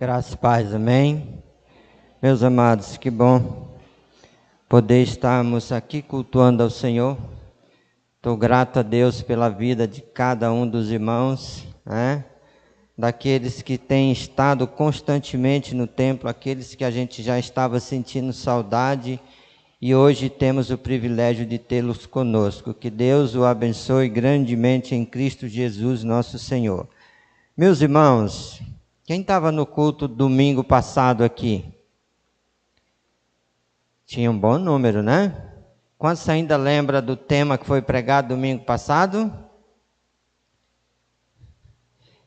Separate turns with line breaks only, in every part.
Graças e paz, amém. Meus amados, que bom poder estarmos aqui cultuando ao Senhor. Estou grato a Deus pela vida de cada um dos irmãos, daqueles que têm estado constantemente no templo, aqueles que a gente já estava sentindo saudade e hoje temos o privilégio de tê-los conosco. Que Deus o abençoe grandemente em Cristo Jesus, nosso Senhor. Meus irmãos, quem estava no culto domingo passado aqui? Tinha um bom número, né? Quantos ainda lembra do tema que foi pregado domingo passado?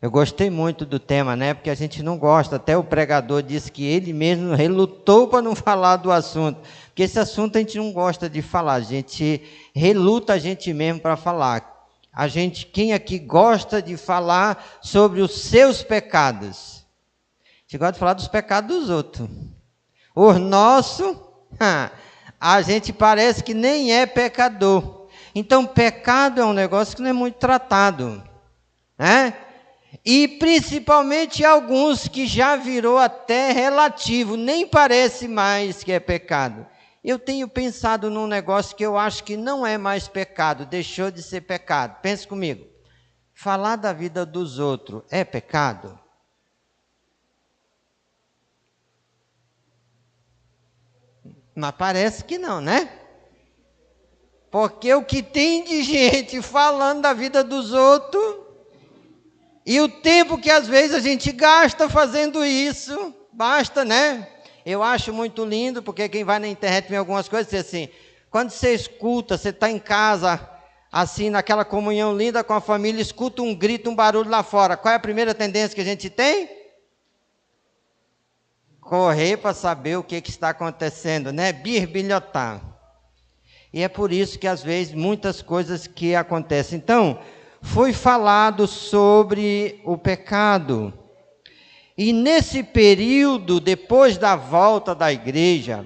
Eu gostei muito do tema, né? Porque a gente não gosta. Até o pregador disse que ele mesmo relutou para não falar do assunto. Porque esse assunto a gente não gosta de falar. A gente reluta a gente mesmo para falar. Quem aqui gosta de falar sobre os seus pecados? A gente gosta de falar dos pecados dos outros. Os nossos, a gente parece que nem é pecador. Então, pecado é um negócio que não é muito tratado, né? E principalmente alguns que já virou até relativo, nem parece mais que é pecado. Eu tenho pensado num negócio que eu acho que não é mais pecado, deixou de ser pecado. Pense comigo. Falar da vida dos outros é pecado? Mas parece que não, né? Porque o que tem de gente falando da vida dos outros, e o tempo que às vezes a gente gasta fazendo isso, basta, né? Eu acho muito lindo, porque quem vai na internet vê algumas coisas, diz assim, quando você escuta, você está em casa, assim, naquela comunhão linda com a família, escuta um grito, um barulho lá fora, qual é a primeira tendência que a gente tem? Correr para saber o que está acontecendo, né? Birbilhotar. E é por isso que às vezes muitas coisas que acontecem. Então, foi falado sobre o pecado. E nesse período, depois da volta da igreja,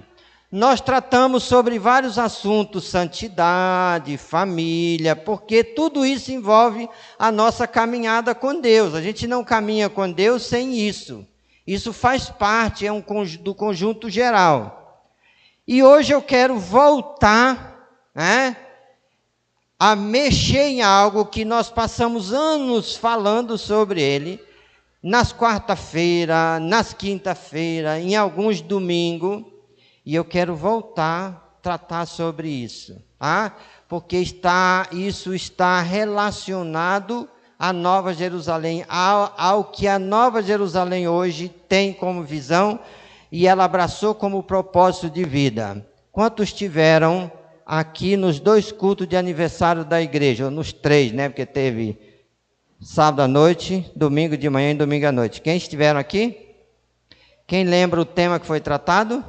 nós tratamos sobre vários assuntos, santidade, família, porque tudo isso envolve a nossa caminhada com Deus. A gente não caminha com Deus sem isso. Isso faz parte do conjunto geral. E hoje eu quero voltar, a mexer em algo que nós passamos anos falando sobre ele, nas quarta-feira, nas quinta-feira, em alguns domingos, e eu quero voltar a tratar sobre isso, porque isso está relacionado à Nova Jerusalém, ao que a Nova Jerusalém hoje tem como visão, e ela abraçou como propósito de vida. Quantos tiveram aqui nos 2 cultos de aniversário da igreja, ou nos 3, né? Porque teve sábado à noite, domingo de manhã e domingo à noite. Quem estiveram aqui? Quem lembra o tema que foi tratado?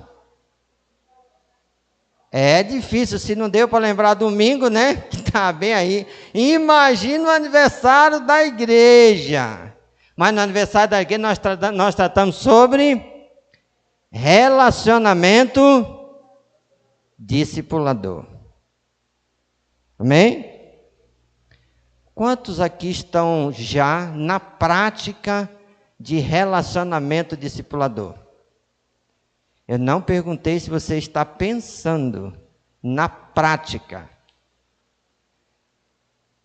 É difícil, se não deu para lembrar domingo, né? Que está bem aí. Imagina o aniversário da igreja. Mas no aniversário da igreja nós tratamos sobre relacionamento discipulador. Amém? Quantos aqui estão já na prática de relacionamento discipulador? Eu não perguntei se você está pensando na prática.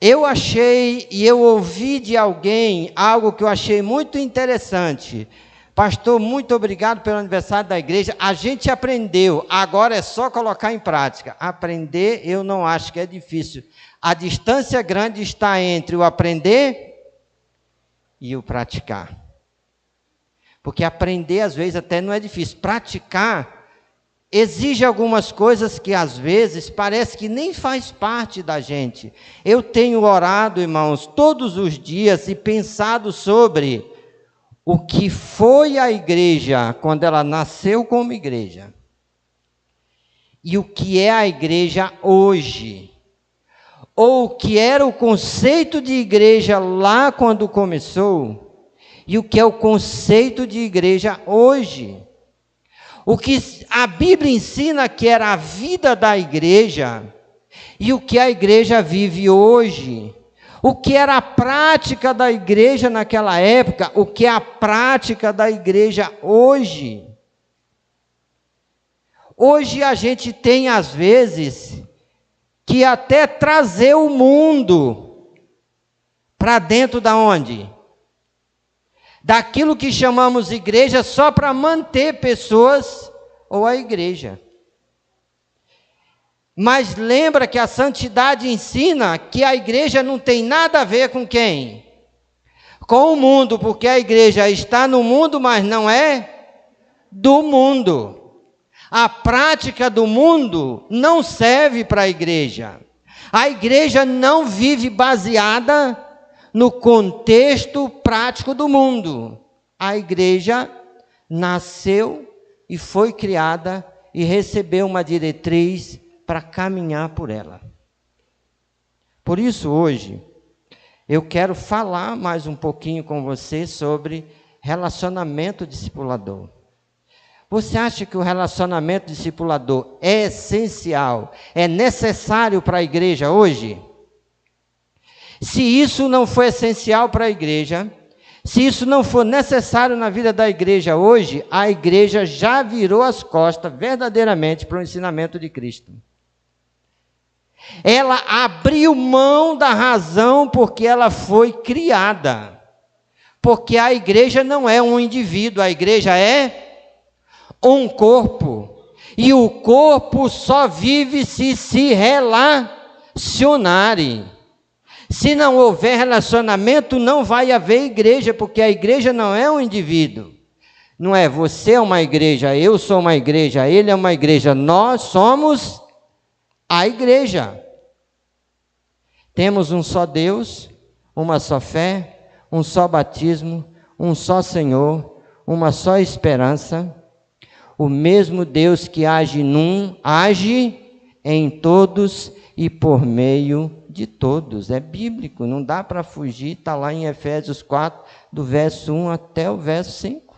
Eu achei e eu ouvi de alguém algo que eu achei muito interessante. Pastor, muito obrigado pelo aniversário da igreja. A gente aprendeu, agora é só colocar em prática. Aprender, eu não acho que é difícil. A distância grande está entre o aprender e o praticar. Porque aprender, às vezes, até não é difícil. Praticar exige algumas coisas que, às vezes, parece que nem faz parte da gente. Eu tenho orado, irmãos, todos os dias e pensado sobre o que foi a igreja quando ela nasceu como igreja e o que é a igreja hoje, ou o que era o conceito de igreja lá quando começou e o que é o conceito de igreja hoje. O que a Bíblia ensina que era a vida da igreja e o que a igreja vive hoje. O que era a prática da igreja naquela época, o que é a prática da igreja hoje. Hoje a gente tem, às vezes, que até trazer o mundo para dentro da onde? Daquilo que chamamos igreja só para manter pessoas ou a igreja. Mas lembra que a santidade ensina que a igreja não tem nada a ver com quem? Com o mundo, porque a igreja está no mundo, mas não é do mundo. A prática do mundo não serve para a igreja. A igreja não vive baseada no contexto prático do mundo. A igreja nasceu e foi criada e recebeu uma diretriz para caminhar por ela. Por isso, hoje, eu quero falar mais um pouquinho com você sobre relacionamento discipulador. Você acha que o relacionamento discipulador é essencial, é necessário para a igreja hoje? Se isso não for essencial para a igreja, se isso não for necessário na vida da igreja hoje, a igreja já virou as costas verdadeiramente para o ensinamento de Cristo. Ela abriu mão da razão porque ela foi criada. Porque a igreja não é um indivíduo, a igreja é um corpo. E o corpo só vive se relacionarem. Se não houver relacionamento, não vai haver igreja, porque a igreja não é um indivíduo. Não é você é uma igreja, eu sou uma igreja, ele é uma igreja, nós somos a igreja. Temos um só Deus, uma só fé, um só batismo, um só Senhor, uma só esperança. O mesmo Deus que age num, age em todos e por meio de todos. É bíblico, não dá para fugir, está lá em Efésios 4, do verso 1 até o verso 5.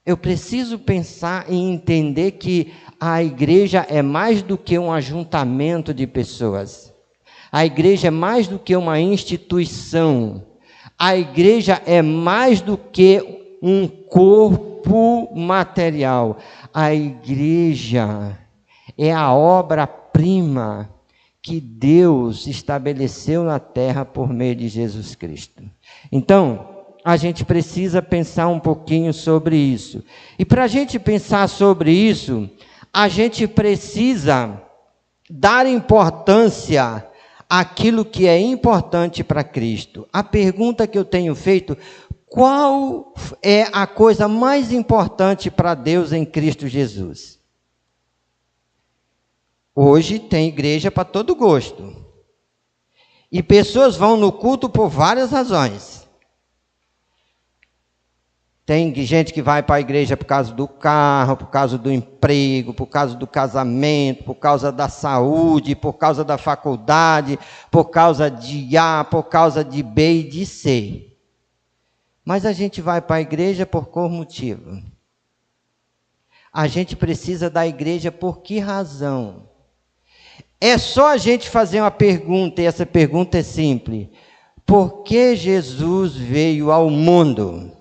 Eu preciso pensar e entender que a igreja é mais do que um ajuntamento de pessoas. A igreja é mais do que uma instituição. A igreja é mais do que um corpo material. A igreja é a obra-prima que Deus estabeleceu na terra por meio de Jesus Cristo. Então, a gente precisa pensar um pouquinho sobre isso. E para a gente pensar sobre isso, a gente precisa dar importância àquilo que é importante para Cristo. A pergunta que eu tenho feito: qual é a coisa mais importante para Deus em Cristo Jesus? Hoje tem igreja para todo gosto. E pessoas vão no culto por várias razões. Tem gente que vai para a igreja por causa do carro, por causa do emprego, por causa do casamento, por causa da saúde, por causa da faculdade, por causa de A, por causa de B e de C. Mas a gente vai para a igreja por qual motivo? A gente precisa da igreja por que razão? É só a gente fazer uma pergunta, e essa pergunta é simples. Por que Jesus veio ao mundo?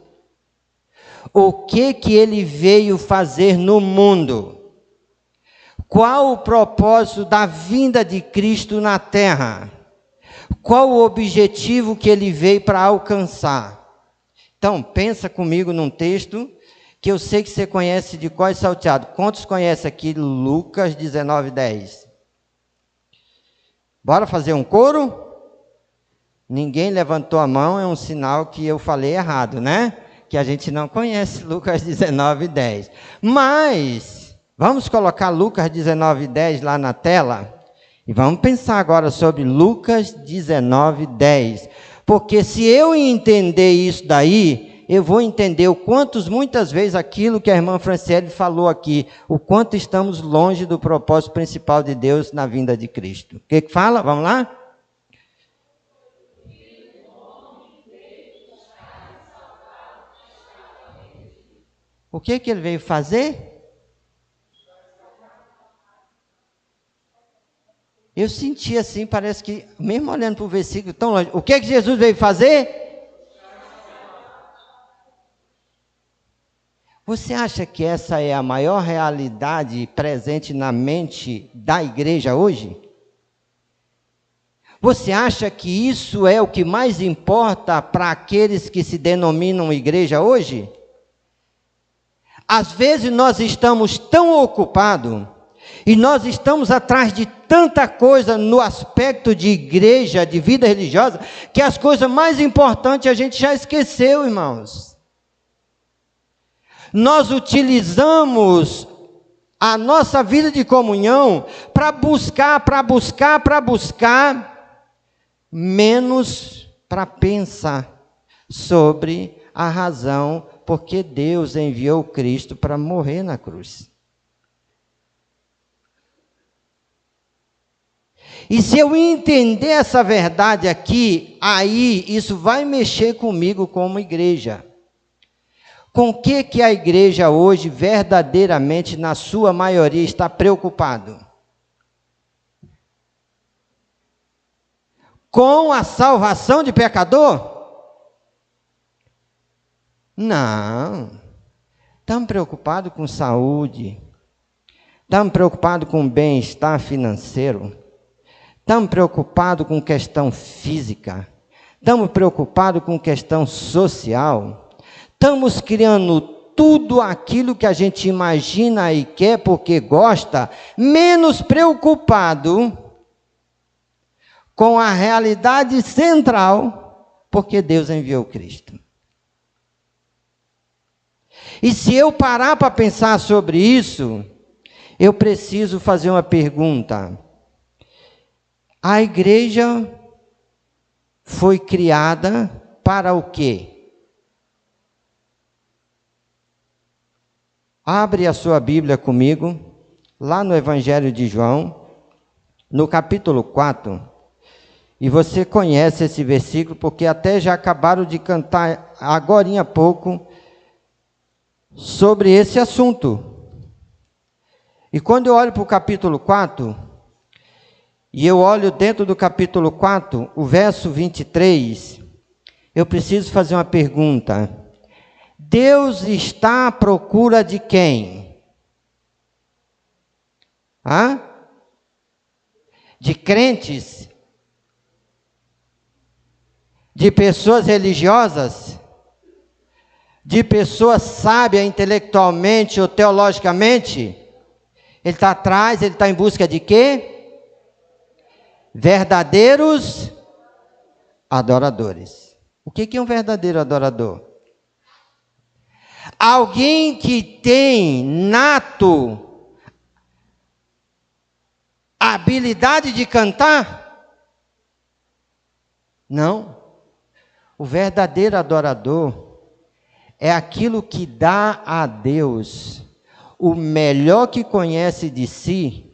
O que ele veio fazer no mundo? Qual o propósito da vinda de Cristo na terra? Qual o objetivo que ele veio para alcançar? Então, pensa comigo num texto que eu sei que você conhece de cor e salteado. Quantos conhecem aqui Lucas 19:10? Bora fazer um coro? Ninguém levantou a mão, é um sinal que eu falei errado, né? Que a gente não conhece Lucas 19:10. Mas, vamos colocar Lucas 19:10 lá na tela? E vamos pensar agora sobre Lucas 19:10. Porque se eu entender isso daí, eu vou entender o quanto, muitas vezes, aquilo que a irmã Franciele falou aqui, o quanto estamos longe do propósito principal de Deus na vinda de Cristo. O que fala? Vamos lá? O que ele veio fazer? Eu senti assim, parece que, mesmo olhando para o versículo tão longe, o que é que Jesus veio fazer? Você acha que essa é a maior realidade presente na mente da igreja hoje? Você acha que isso é o que mais importa para aqueles que se denominam igreja hoje? Às vezes nós estamos tão ocupados e nós estamos atrás de tanta coisa no aspecto de igreja, de vida religiosa, que as coisas mais importantes a gente já esqueceu, irmãos. Nós utilizamos a nossa vida de comunhão para buscar, menos para pensar sobre a razão porque Deus enviou Cristo para morrer na cruz. E se eu entender essa verdade aqui, aí isso vai mexer comigo como igreja. Com o que a igreja hoje, verdadeiramente, na sua maioria, está preocupado? Com a salvação de pecador? Não. Estamos preocupados com saúde. Estamos preocupados com bem-estar financeiro. Estamos preocupados com questão física. Estamos preocupados com questão social. Estamos criando tudo aquilo que a gente imagina e quer porque gosta, menos preocupado com a realidade central, porque Deus enviou Cristo. E se eu parar para pensar sobre isso, eu preciso fazer uma pergunta. A igreja foi criada para o quê? Abre a sua Bíblia comigo, lá no Evangelho de João, no capítulo 4, e você conhece esse versículo, porque até já acabaram de cantar agorinha há pouco sobre esse assunto. E quando eu olho para o capítulo 4, e eu olho dentro do capítulo 4, o verso 23, eu preciso fazer uma pergunta. Deus está à procura de quem? De crentes? De pessoas religiosas? De pessoas sábias intelectualmente ou teologicamente? Ele está atrás, ele está em busca de quê? Verdadeiros adoradores. O que é um verdadeiro adorador? Alguém que tem nato a habilidade de cantar? Não. O verdadeiro adorador é aquilo que dá a Deus o melhor que conhece de si,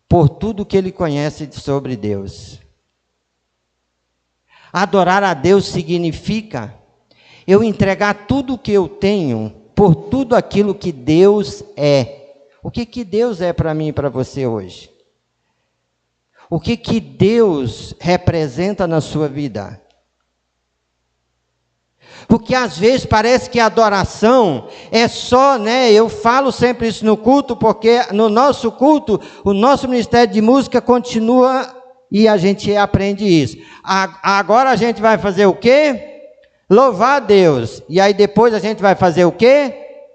por tudo que ele conhece sobre Deus. Adorar a Deus significa eu entregar tudo o que eu tenho por tudo aquilo que Deus é. O que Deus é para mim e para você hoje? O que Deus representa na sua vida? Porque às vezes parece que a adoração é só, eu falo sempre isso no culto, porque no nosso culto, o nosso ministério de música continua e a gente aprende isso. Agora a gente vai fazer o quê? Louvar a Deus. E aí depois a gente vai fazer o quê?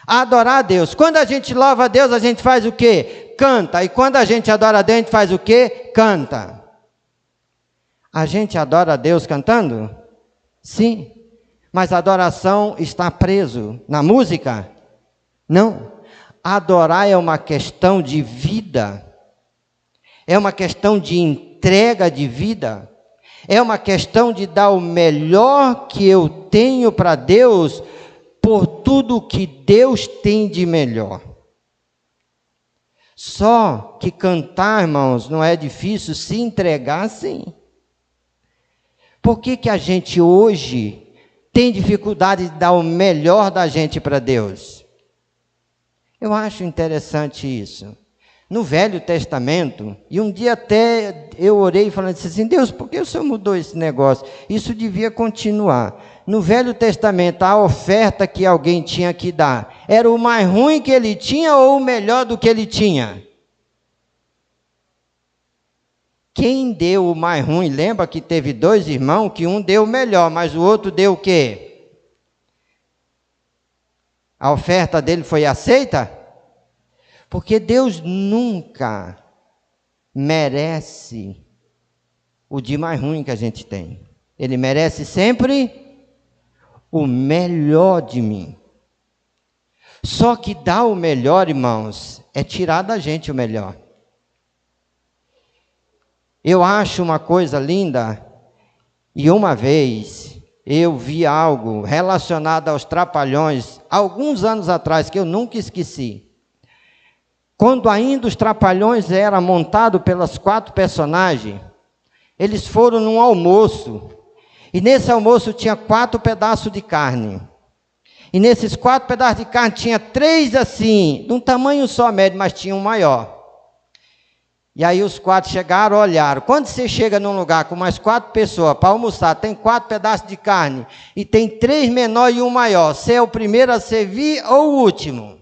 Adorar a Deus. Quando a gente louva a Deus, a gente faz o quê? Canta. E quando a gente adora a Deus, a gente faz o quê? Canta. A gente adora a Deus cantando? Sim. Mas a adoração está preso na música? Não. Adorar é uma questão de vida. É uma questão de entrega de vida. É uma questão de dar o melhor que eu tenho para Deus por tudo que Deus tem de melhor. Só que cantar, irmãos, não é difícil, se entregar, sim. Por que a gente hoje tem dificuldade de dar o melhor da gente para Deus? Eu acho interessante isso. No Velho Testamento, e um dia até eu orei falando assim, Deus, por que o Senhor mudou esse negócio? Isso devia continuar. No Velho Testamento, a oferta que alguém tinha que dar, era o mais ruim que ele tinha ou o melhor do que ele tinha? Quem deu o mais ruim, lembra que teve 2 irmãos, que um deu o melhor, mas o outro deu o quê? A oferta dele foi aceita? Porque Deus nunca merece o de mais ruim que a gente tem. Ele merece sempre o melhor de mim. Só que dar o melhor, irmãos, é tirar da gente o melhor. Eu acho uma coisa linda, e uma vez eu vi algo relacionado aos Trapalhões, alguns anos atrás, que eu nunca esqueci. Quando ainda os Trapalhões eram montados pelas 4 personagens, eles foram num almoço, e nesse almoço tinha 4 pedaços de carne. E nesses 4 pedaços de carne tinha 3 assim, de um tamanho só médio, mas tinha um maior. E aí os 4 chegaram, olharam. Quando você chega num lugar com mais 4 pessoas para almoçar, tem 4 pedaços de carne, e tem 3 menores e um maior, você é o primeiro a servir ou o último?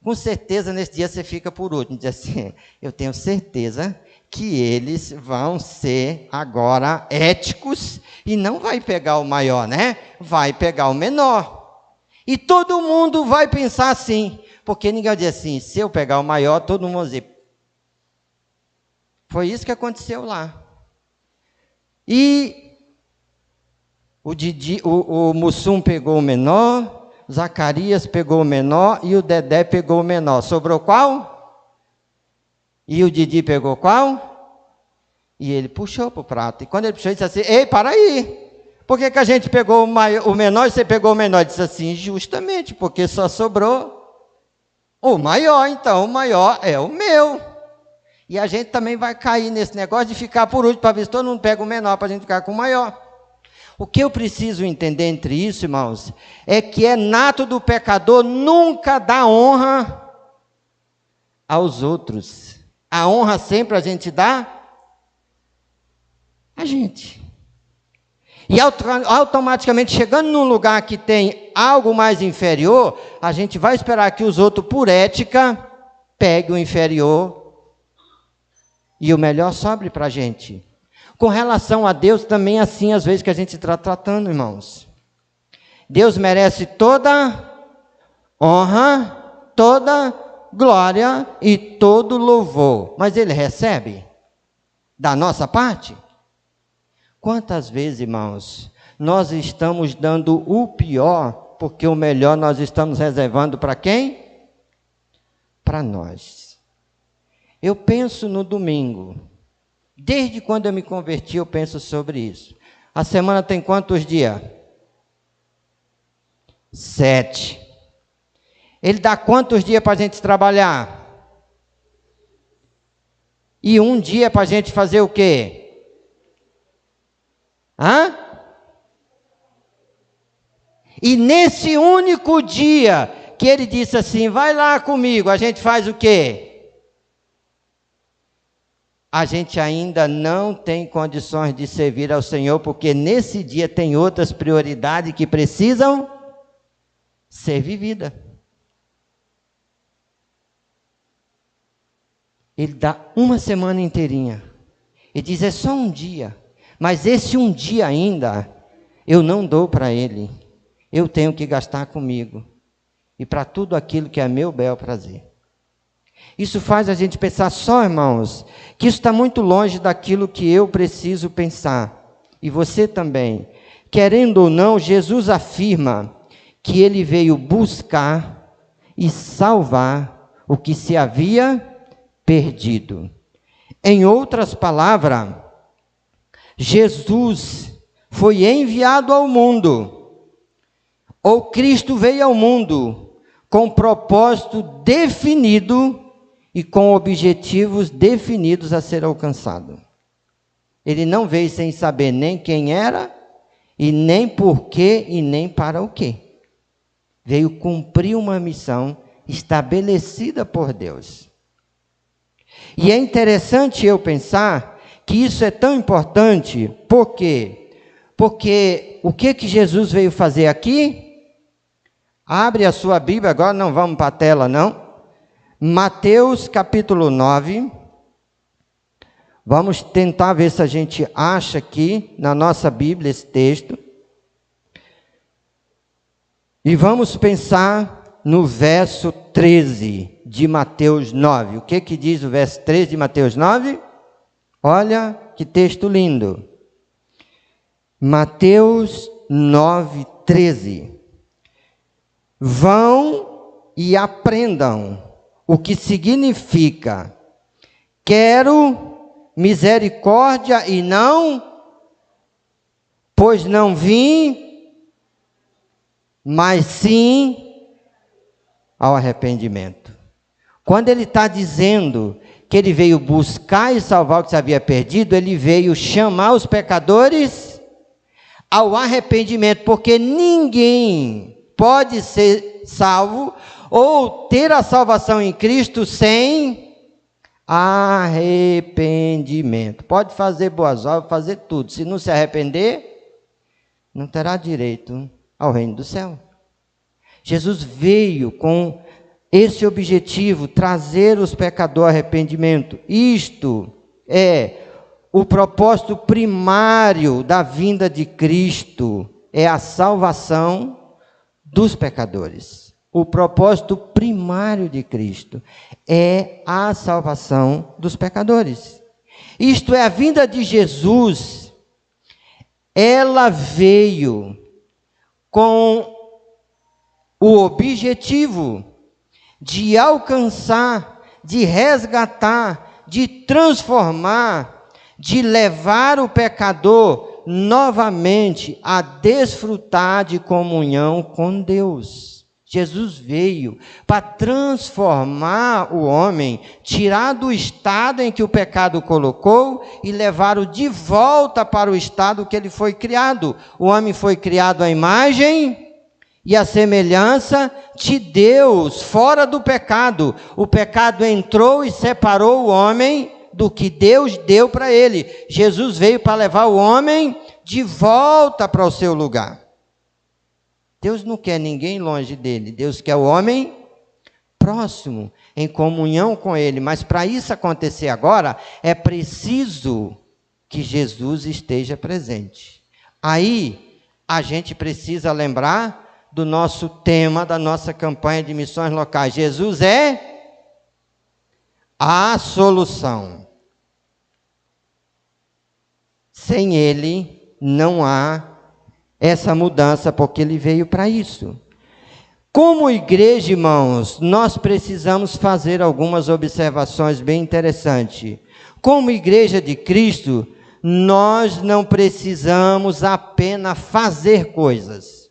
Com certeza, nesse dia você fica por último. Diz assim, eu tenho certeza que eles vão ser agora éticos e não vai pegar o maior, né? Vai pegar o menor. E todo mundo vai pensar assim, porque ninguém vai dizer assim, se eu pegar o maior, todo mundo vai dizer. Foi isso que aconteceu lá. E o Mussum pegou o menor, Zacarias pegou o menor e o Dedé pegou o menor. Sobrou qual? E o Didi pegou qual? E ele puxou para o prato. E quando ele puxou, ele disse assim, ei, para aí. Por que a gente pegou o menor e você pegou o menor? Ele disse assim, justamente, porque só sobrou o maior. Então, o maior é o meu. E a gente também vai cair nesse negócio de ficar por último, para ver se todo mundo pega o menor, para a gente ficar com o maior. O que eu preciso entender entre isso, irmãos, é que é nato do pecador nunca dar honra aos outros. A honra sempre a gente dá a gente. E automaticamente, chegando num lugar que tem algo mais inferior, a gente vai esperar que os outros, por ética, peguem o inferior e o melhor sobre para a gente. Com relação a Deus, também assim, às vezes, que a gente está tratando, irmãos. Deus merece toda honra, toda glória e todo louvor. Mas Ele recebe da nossa parte? Quantas vezes, irmãos, nós estamos dando o pior, porque o melhor nós estamos reservando para quem? Para nós. Eu penso no domingo. Desde quando eu me converti, eu penso sobre isso. A semana tem quantos dias? 7. Ele dá quantos dias para a gente trabalhar? E um dia para a gente fazer o quê? Hã? E nesse único dia que ele disse assim, vai lá comigo, a gente faz o quê? A gente ainda não tem condições de servir ao Senhor, porque nesse dia tem outras prioridades que precisam ser vividas. Ele dá uma semana inteirinha. Ele diz, é só um dia. Mas esse um dia ainda, eu não dou para ele. Eu tenho que gastar comigo. E para tudo aquilo que é meu bel prazer. Isso faz a gente pensar só, irmãos, que isso está muito longe daquilo que eu preciso pensar. E você também. Querendo ou não, Jesus afirma que ele veio buscar e salvar o que se havia perdido. Em outras palavras, Jesus foi enviado ao mundo, ou Cristo veio ao mundo com propósito definido e com objetivos definidos a ser alcançado. Ele não veio sem saber nem quem era, e nem por quê, e nem para o quê. Veio cumprir uma missão estabelecida por Deus. E é interessante eu pensar que isso é tão importante, por quê? Porque o que Jesus veio fazer aqui? Abre a sua Bíblia, agora não vamos para a tela não. Mateus capítulo 9. Vamos tentar ver se a gente acha aqui na nossa Bíblia esse texto. E vamos pensar no verso 13 de Mateus 9. O que diz o verso 13 de Mateus 9? Olha que texto lindo. Mateus 9, 13. Vão e aprendam o que significa: quero misericórdia e não, pois não vim, mas sim ao arrependimento. Quando ele está dizendo que ele veio buscar e salvar o que se havia perdido, ele veio chamar os pecadores ao arrependimento, porque ninguém pode ser salvo ou ter a salvação em Cristo sem arrependimento. Pode fazer boas obras, fazer tudo, se não se arrepender, não terá direito ao reino do céu. Jesus veio com esse objetivo, trazer os pecadores ao arrependimento. Isto é o propósito primário da vinda de Cristo, é a salvação dos pecadores. O propósito primário de Cristo é a salvação dos pecadores. Isto é, a vinda de Jesus, ela veio com o objetivo de alcançar, de resgatar, de transformar, de levar o pecador novamente a desfrutar de comunhão com Deus. Jesus veio para transformar o homem, tirar do estado em que o pecado colocou e levá-lo de volta para o estado que ele foi criado. O homem foi criado à imagem e à semelhança de Deus, fora do pecado. O pecado entrou e separou o homem do que Deus deu para ele. Jesus veio para levar o homem de volta para o seu lugar. Deus não quer ninguém longe dele. Deus quer o homem próximo, em comunhão com ele. Mas para isso acontecer agora, é preciso que Jesus esteja presente. Aí, a gente precisa lembrar do nosso tema, da nossa campanha de missões locais. Jesus é a solução. Sem ele, não há essa mudança, porque ele veio para isso. Como igreja, irmãos, nós precisamos fazer algumas observações bem interessantes. Como igreja de Cristo, nós não precisamos apenas fazer coisas.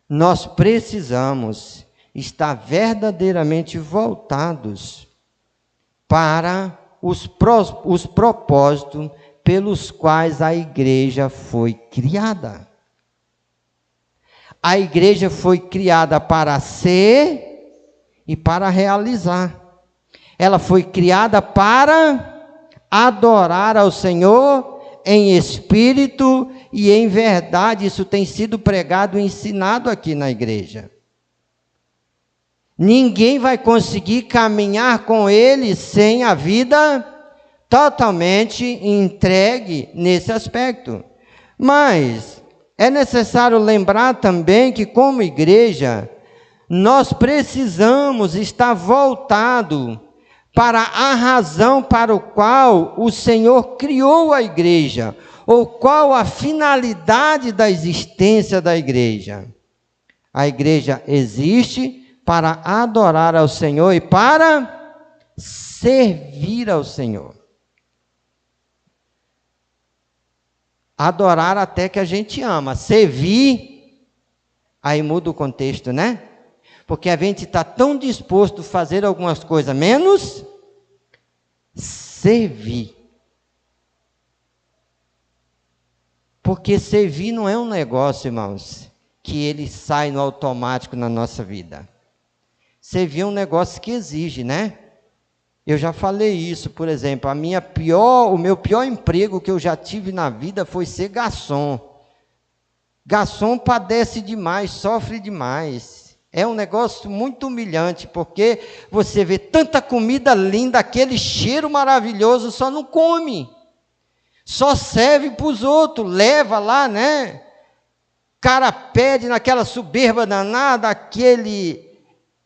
Nós precisamos estar verdadeiramente voltados para os propósitos pelos quais a igreja foi criada. A igreja foi criada para ser e para realizar. Ela foi criada para adorar ao Senhor em espírito e em verdade. Isso tem sido pregado e ensinado aqui na igreja. Ninguém vai conseguir caminhar com ele sem a vida totalmente entregue nesse aspecto. Mas é necessário lembrar também que, como igreja, nós precisamos estar voltado para a razão para o qual o Senhor criou a igreja, ou qual a finalidade da existência da igreja. A igreja existe para adorar ao Senhor e para servir ao Senhor. Adorar até que a gente ama. Servir, aí muda o contexto, né? Porque a gente está tão disposto a fazer algumas coisas, menos servir. Porque servir não é um negócio, irmãos, que ele sai no automático na nossa vida. Servir é um negócio que exige, né? Eu já falei isso, por exemplo, o meu pior emprego que eu já tive na vida foi ser garçom. Garçom padece demais, sofre demais. É um negócio muito humilhante, porque você vê tanta comida linda, aquele cheiro maravilhoso, só não come. Só serve para os outros, leva lá, né? O cara pede naquela soberba danada, aquele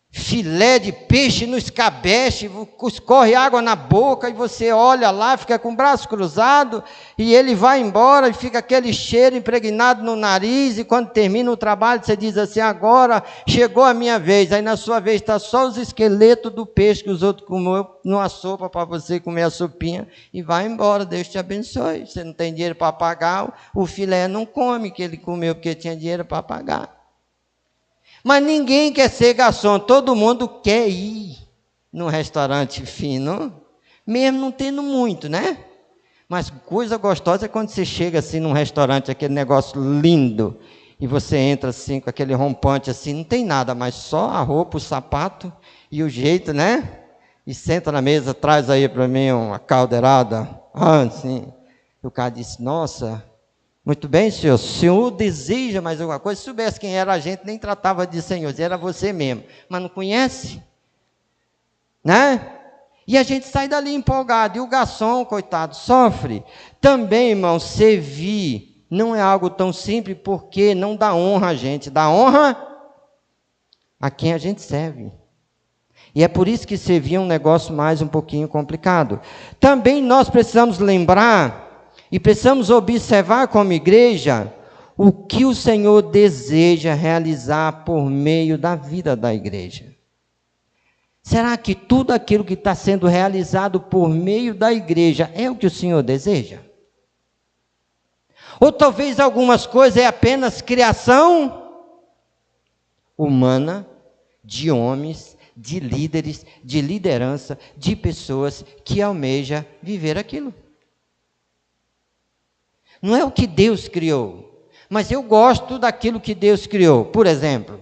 filé de peixe no escabeche, escorre água na boca, e você olha lá, fica com o braço cruzado, e ele vai embora, e fica aquele cheiro impregnado no nariz, e quando termina o trabalho, você diz assim, agora chegou a minha vez, aí na sua vez está só os esqueletos do peixe que os outros comeu numa sopa, para você comer a sopinha, e vai embora, Deus te abençoe. Você não tem dinheiro para pagar, o filé não come, que ele comeu porque tinha dinheiro para pagar. Mas ninguém quer ser garçom, todo mundo quer ir num restaurante fino, mesmo não tendo muito, né? Mas coisa gostosa é quando você chega assim num restaurante, aquele negócio lindo, e você entra assim com aquele rompante assim, não tem nada, mas só a roupa, o sapato e o jeito, né? E senta na mesa, traz aí para mim uma caldeirada, assim. E o cara disse, nossa... Muito bem, senhor. O senhor deseja mais alguma coisa? Se soubesse quem era a gente, nem tratava de senhor, era você mesmo. Mas não conhece? Né? E a gente sai dali empolgado. E o garçom, coitado, sofre. Também, irmão, servir não é algo tão simples, porque não dá honra a gente. Dá honra a quem a gente serve. E é por isso que servir é um negócio mais um pouquinho complicado. Também nós precisamos lembrar... E precisamos observar como igreja o que o Senhor deseja realizar por meio da vida da igreja. Será que tudo aquilo que está sendo realizado por meio da igreja é o que o Senhor deseja? Ou talvez algumas coisas é apenas criação humana, de homens, de líderes, de liderança, de pessoas que almejam viver aquilo. Não é o que Deus criou, mas eu gosto daquilo que Deus criou. Por exemplo,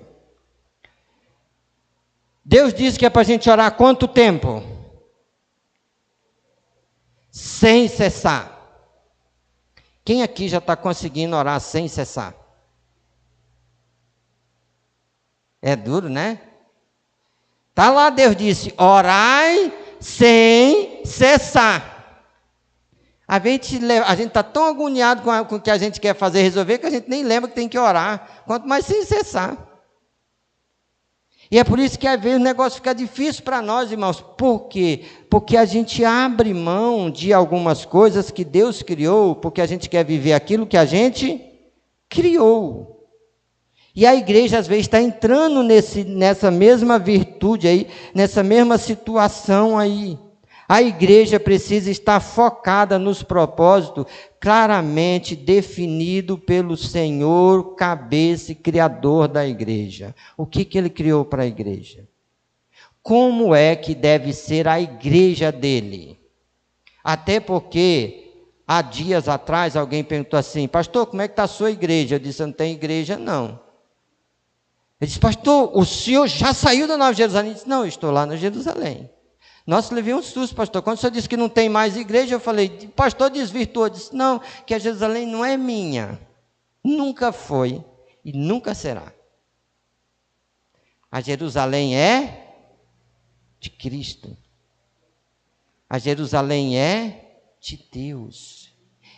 Deus disse que é para a gente orar quanto tempo? Sem cessar. Quem aqui já está conseguindo orar sem cessar? É duro, né? Está lá, Deus disse, orai sem cessar. A gente está tão agoniado com o que a gente quer fazer, resolver, que a gente nem lembra que tem que orar, quanto mais sem cessar. E é por isso que às vezes o negócio fica difícil para nós, irmãos. Por quê? Porque a gente abre mão de algumas coisas que Deus criou, porque a gente quer viver aquilo que a gente criou. E a igreja às vezes está entrando nessa mesma virtude aí, nessa mesma situação aí. A igreja precisa estar focada nos propósitos claramente definido pelo Senhor, cabeça e criador da igreja. O que Ele criou para a igreja? Como é que deve ser a igreja dele? Até porque, há dias atrás, alguém perguntou assim, pastor, como é que está a sua igreja? Eu disse, não tem igreja não. Ele disse, pastor, o senhor já saiu da Nova Jerusalém? Eu disse, não, eu estou lá na Jerusalém. Nossa, levei um susto, pastor. Quando o senhor disse que não tem mais igreja, eu falei, pastor, desvirtuou. Eu disse, não, que a Jerusalém não é minha. Nunca foi e nunca será. A Jerusalém é de Cristo. A Jerusalém é de Deus.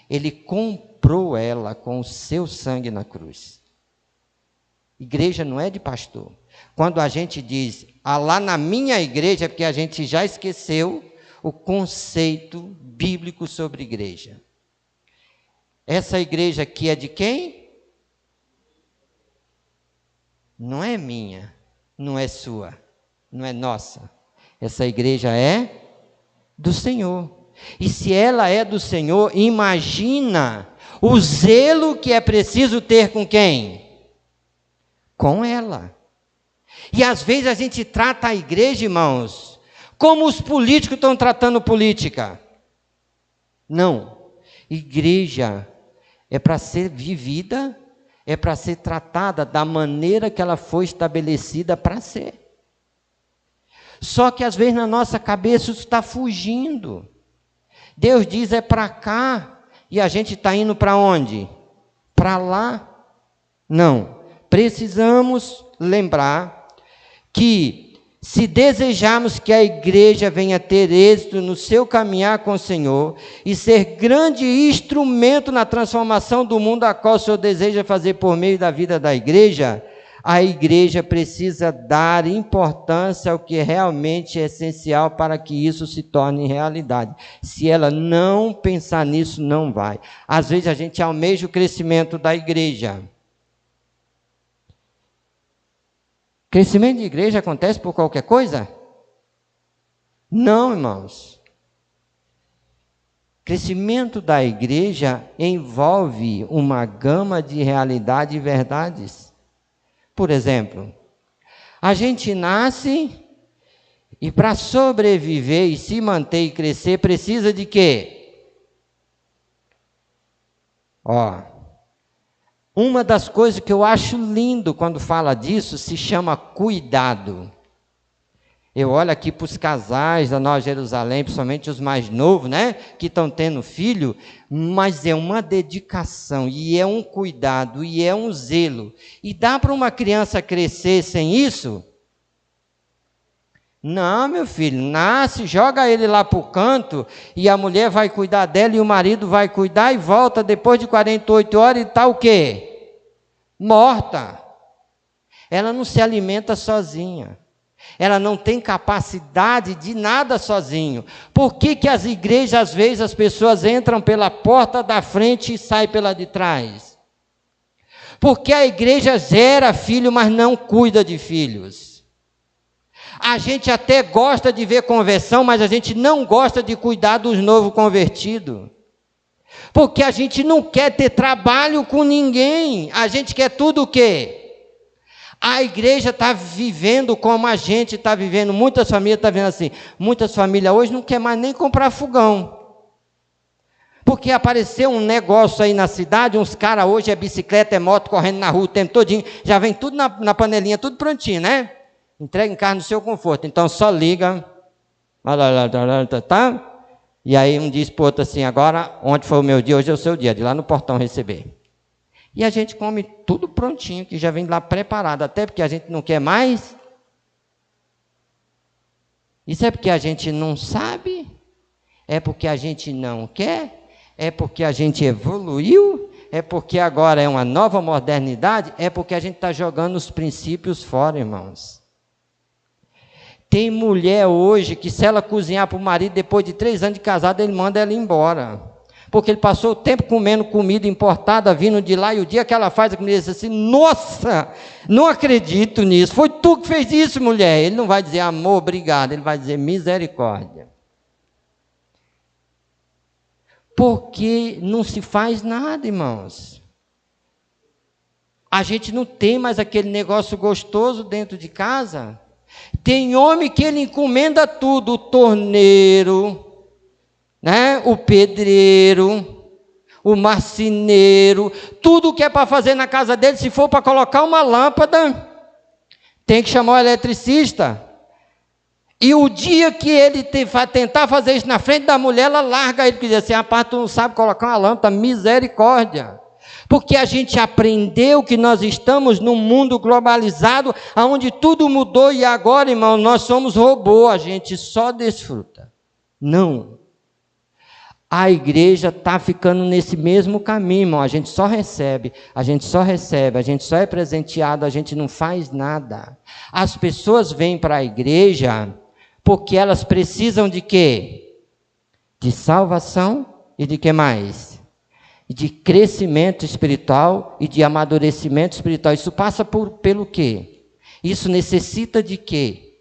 Ele comprou ela com o seu sangue na cruz. Igreja não é de pastor. Quando a gente diz, lá na minha igreja, é porque a gente já esqueceu o conceito bíblico sobre igreja. Essa igreja aqui é de quem? Não é minha, não é sua, não é nossa. Essa igreja é do Senhor. E se ela é do Senhor, imagina o zelo que é preciso ter com quem? Com ela. E às vezes a gente trata a igreja, irmãos, como os políticos estão tratando política. Não. Igreja é para ser vivida, é para ser tratada da maneira que ela foi estabelecida para ser. Só que às vezes na nossa cabeça isso está fugindo. Deus diz é para cá, e a gente está indo para onde? Para lá. Não, precisamos lembrar que se desejarmos que a igreja venha ter êxito no seu caminhar com o Senhor e ser grande instrumento na transformação do mundo a qual o Senhor deseja fazer por meio da vida da igreja, a igreja precisa dar importância ao que realmente é essencial para que isso se torne realidade. Se ela não pensar nisso, não vai. Às vezes a gente almeja o crescimento da igreja. Crescimento de igreja acontece por qualquer coisa? Não, irmãos. Crescimento da igreja envolve uma gama de realidades e verdades. Por exemplo, a gente nasce e para sobreviver e se manter e crescer precisa de quê? Uma das coisas que eu acho lindo quando fala disso se chama cuidado. Eu olho aqui para os casais da Nova Jerusalém, principalmente os mais novos, né, que estão tendo filho, mas é uma dedicação, e é um cuidado, e é um zelo. E dá para uma criança crescer sem isso? Não, meu filho, nasce, joga ele lá para o canto, e a mulher vai cuidar dela, e o marido vai cuidar, e volta depois de 48 horas, e está o quê? Morta. Ela não se alimenta sozinha. Ela não tem capacidade de nada sozinho. Por que as igrejas, às vezes, as pessoas entram pela porta da frente e saem pela de trás? Porque a igreja gera filho, mas não cuida de filhos. A gente até gosta de ver conversão, mas a gente não gosta de cuidar dos novos convertidos. Porque a gente não quer ter trabalho com ninguém. A gente quer tudo o quê? A igreja está vivendo como a gente está vivendo, muitas famílias estão vendo assim, muitas famílias hoje não querem mais nem comprar fogão, porque apareceu um negócio aí na cidade, uns caras hoje é bicicleta, é moto, correndo na rua o tempo todinho, já vem tudo na panelinha, tudo prontinho, né? Entrega em casa no seu conforto, então só liga, tá? E aí um diz para o outro assim, agora, ontem foi o meu dia, hoje é o seu dia, de lá no portão receber. E a gente come tudo prontinho, que já vem lá preparado, até porque a gente não quer mais. Isso é porque a gente não sabe? É porque a gente não quer? É porque a gente evoluiu? É porque agora é uma nova modernidade? É porque a gente está jogando os princípios fora, irmãos. Tem mulher hoje que se ela cozinhar para o marido, depois de 3 anos de casado, ele manda ela embora. Porque ele passou o tempo comendo comida importada, vindo de lá, e o dia que ela faz a comida, ele diz assim, nossa, não acredito nisso, foi tu que fez isso, mulher. Ele não vai dizer amor, obrigado, ele vai dizer misericórdia. Porque não se faz nada, irmãos. A gente não tem mais aquele negócio gostoso dentro de casa. Tem homem que ele encomenda tudo, o torneiro, né? O pedreiro, o marceneiro, tudo que é para fazer na casa dele, se for para colocar uma lâmpada, tem que chamar o eletricista. E o dia que ele tentar fazer isso na frente da mulher, ela larga ele, porque diz assim, rapaz, tu não sabe colocar uma lâmpada, misericórdia. Porque a gente aprendeu que nós estamos num mundo globalizado, onde tudo mudou, e agora, irmão, nós somos robô, a gente só desfruta. Não. A igreja está ficando nesse mesmo caminho, irmão. A gente só recebe, a gente só é presenteado, a gente não faz nada. As pessoas vêm para a igreja porque elas precisam de quê? De salvação e de que mais? De crescimento espiritual e de amadurecimento espiritual. Isso passa pelo quê? Isso necessita de quê?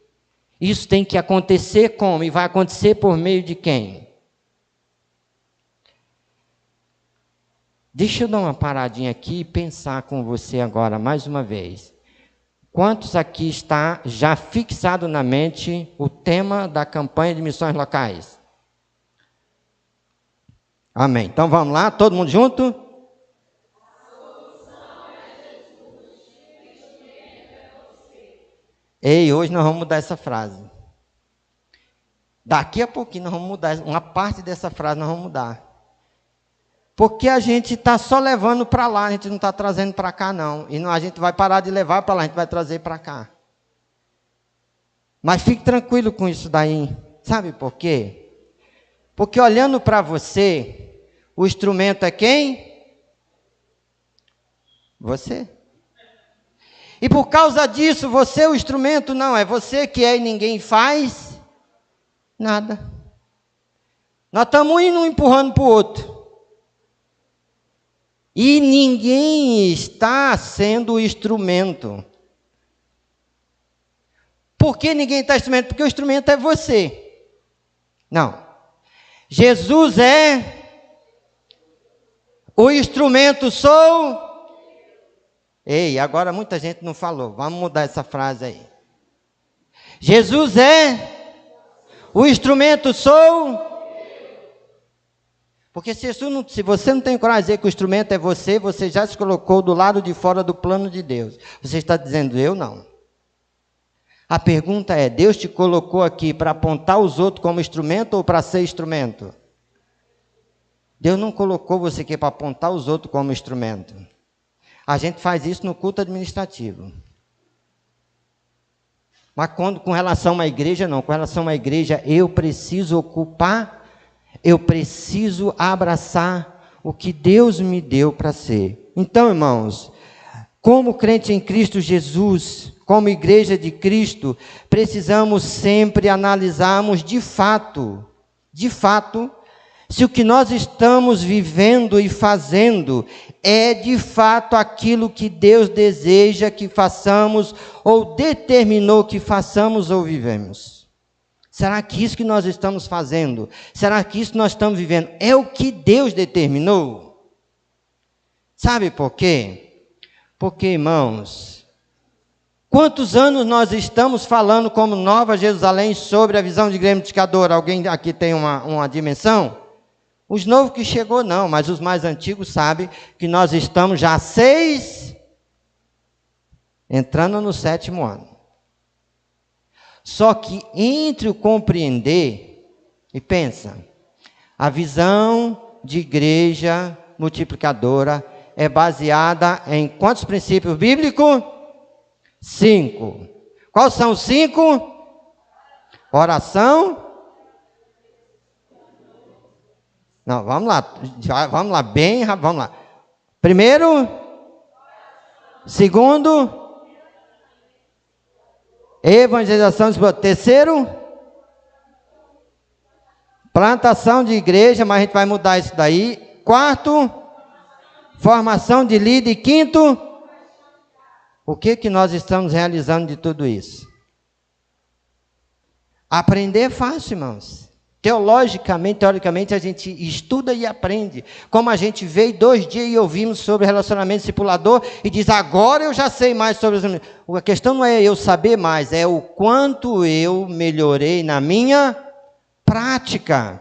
Isso tem que acontecer como? E vai acontecer por meio de quem? Deixa eu dar uma paradinha aqui e pensar com você agora, mais uma vez. Quantos aqui está já fixado na mente o tema da campanha de missões locais? Amém. Então vamos lá, todo mundo junto? Ei, hoje nós vamos mudar essa frase. Daqui a pouquinho nós vamos mudar, uma parte dessa frase nós vamos mudar. Porque a gente está só levando para lá, a gente não está trazendo para cá não. E não, a gente vai parar de levar para lá, a gente vai trazer para cá. Mas fique tranquilo com isso daí. Sabe por quê? Porque olhando para você, o instrumento é quem? Você. E por causa disso, você é o instrumento, não. É você que é e ninguém faz nada. Nós estamos indo um empurrando para o outro. E ninguém está sendo o instrumento. Por que ninguém está instrumento? Porque o instrumento é você. Não. Jesus é o instrumento, sou. Ei, agora muita gente não falou. Vamos mudar essa frase aí. Jesus é o instrumento, sou. Porque se você não tem coragem de dizer que o instrumento é você, você já se colocou do lado de fora do plano de Deus. Você está dizendo, eu não. A pergunta é, Deus te colocou aqui para apontar os outros como instrumento ou para ser instrumento? Deus não colocou você aqui para apontar os outros como instrumento. A gente faz isso no culto administrativo. Mas com relação à igreja, não. Com relação à igreja, eu preciso ocupar, eu preciso abraçar o que Deus me deu para ser. Então, irmãos, como crente em Cristo Jesus, como igreja de Cristo, precisamos sempre analisarmos de fato, se o que nós estamos vivendo e fazendo é de fato aquilo que Deus deseja que façamos, ou determinou que façamos ou vivemos. Será que isso que nós estamos fazendo, será que isso que nós estamos vivendo é o que Deus determinou? Sabe por quê? Porque, irmãos, quantos anos nós estamos falando como Nova Jerusalém sobre a visão de Grêmio Edificador? Alguém aqui tem uma dimensão? Os novos que chegou não, mas os mais antigos sabem que nós estamos já 6, entrando no 7º ano. Só que entre o compreender, e pensa, a visão de igreja multiplicadora é baseada em quantos princípios bíblicos? 5. Quais são os 5? Oração. Não, vamos lá, vamos lá. Primeiro, segundo, evangelização. Terceiro, plantação de igreja, mas a gente vai mudar isso daí. Quarto, formação de líder. E quinto, o que nós estamos realizando de tudo isso? Aprender é fácil, irmãos. Teoricamente, a gente estuda e aprende. Como a gente veio 2 dias e ouvimos sobre relacionamento discipulador e diz, agora eu já sei mais sobre isso. A questão não é eu saber mais, é o quanto eu melhorei na minha prática.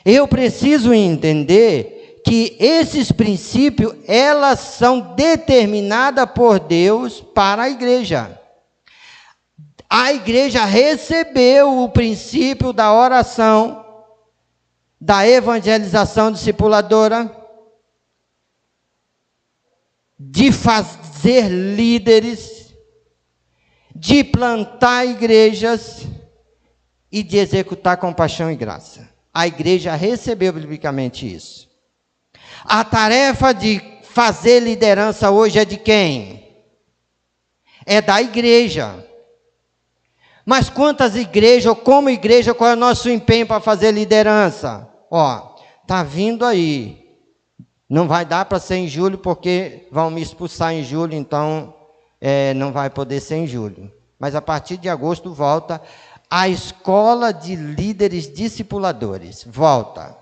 Eu preciso entender que esses princípios, elas são determinadas por Deus para a igreja. A igreja recebeu o princípio da oração, da evangelização discipuladora, de fazer líderes, de plantar igrejas e de executar com paixão e graça. A igreja recebeu biblicamente isso. A tarefa de fazer liderança hoje é de quem? É da igreja. Mas quantas igrejas, ou como igreja, qual é o nosso empenho para fazer liderança? Está vindo aí. Não vai dar para ser em julho, porque vão me expulsar em julho, então não vai poder ser em julho. Mas a partir de agosto volta a escola de líderes discipuladores. Volta.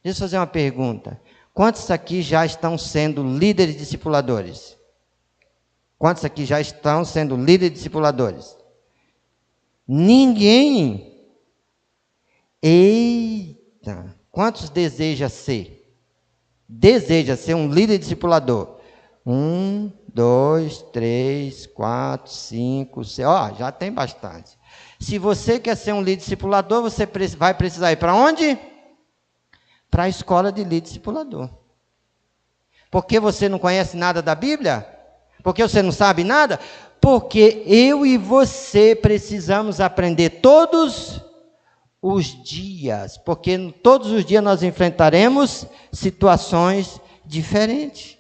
Deixa eu fazer uma pergunta. Quantos aqui já estão sendo líderes discipuladores? Quantos aqui já estão sendo líderes discipuladores? Ninguém. Eita! Quantos deseja ser? Deseja ser um líder discipulador? 1, 2, 3, 4, 5, 6. Já tem bastante. Se você quer ser um líder discipulador, você vai precisar ir para onde? Para a escola de líder discipulador. Porque você não conhece nada da Bíblia? Porque você não sabe nada? Porque eu e você precisamos aprender todos os dias. Porque todos os dias nós enfrentaremos situações diferentes.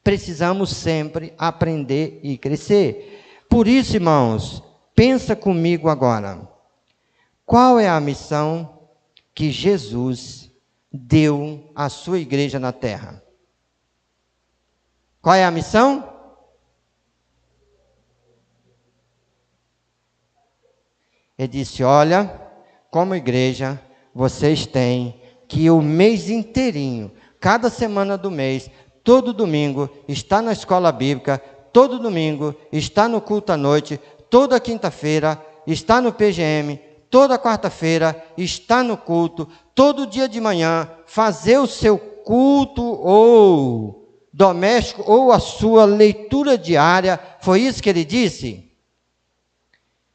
Precisamos sempre aprender e crescer. Por isso, irmãos, pensa comigo agora. Qual é a missão que Jesus deu à sua igreja na terra? Qual é a missão? Ele disse, olha, como igreja, vocês têm que ir o mês inteirinho, cada semana do mês, todo domingo, estar na escola bíblica, todo domingo, estar no culto à noite, toda quinta-feira, estar no PGM, toda quarta-feira, estar no culto, todo dia de manhã, fazer o seu culto ou doméstico ou a sua leitura diária. Foi isso que ele disse?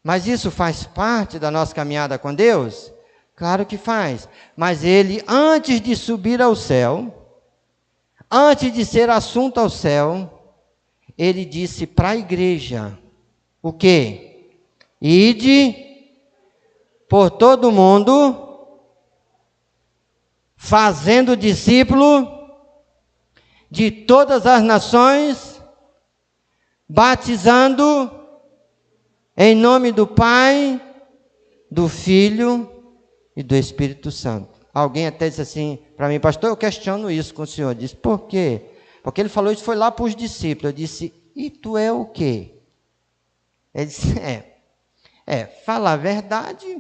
Mas isso faz parte da nossa caminhada com Deus? Claro que faz. Mas ele, antes de subir ao céu, antes de ser assunto ao céu, ele disse para a igreja, o quê? Ide por todo mundo, fazendo discípulo de todas as nações, batizando em nome do Pai, do Filho e do Espírito Santo. Alguém até disse assim para mim, pastor, eu questiono isso com o senhor. Disse, por quê? Porque ele falou isso, foi lá para os discípulos. Eu disse, e tu é o quê? Ele disse, falar a verdade,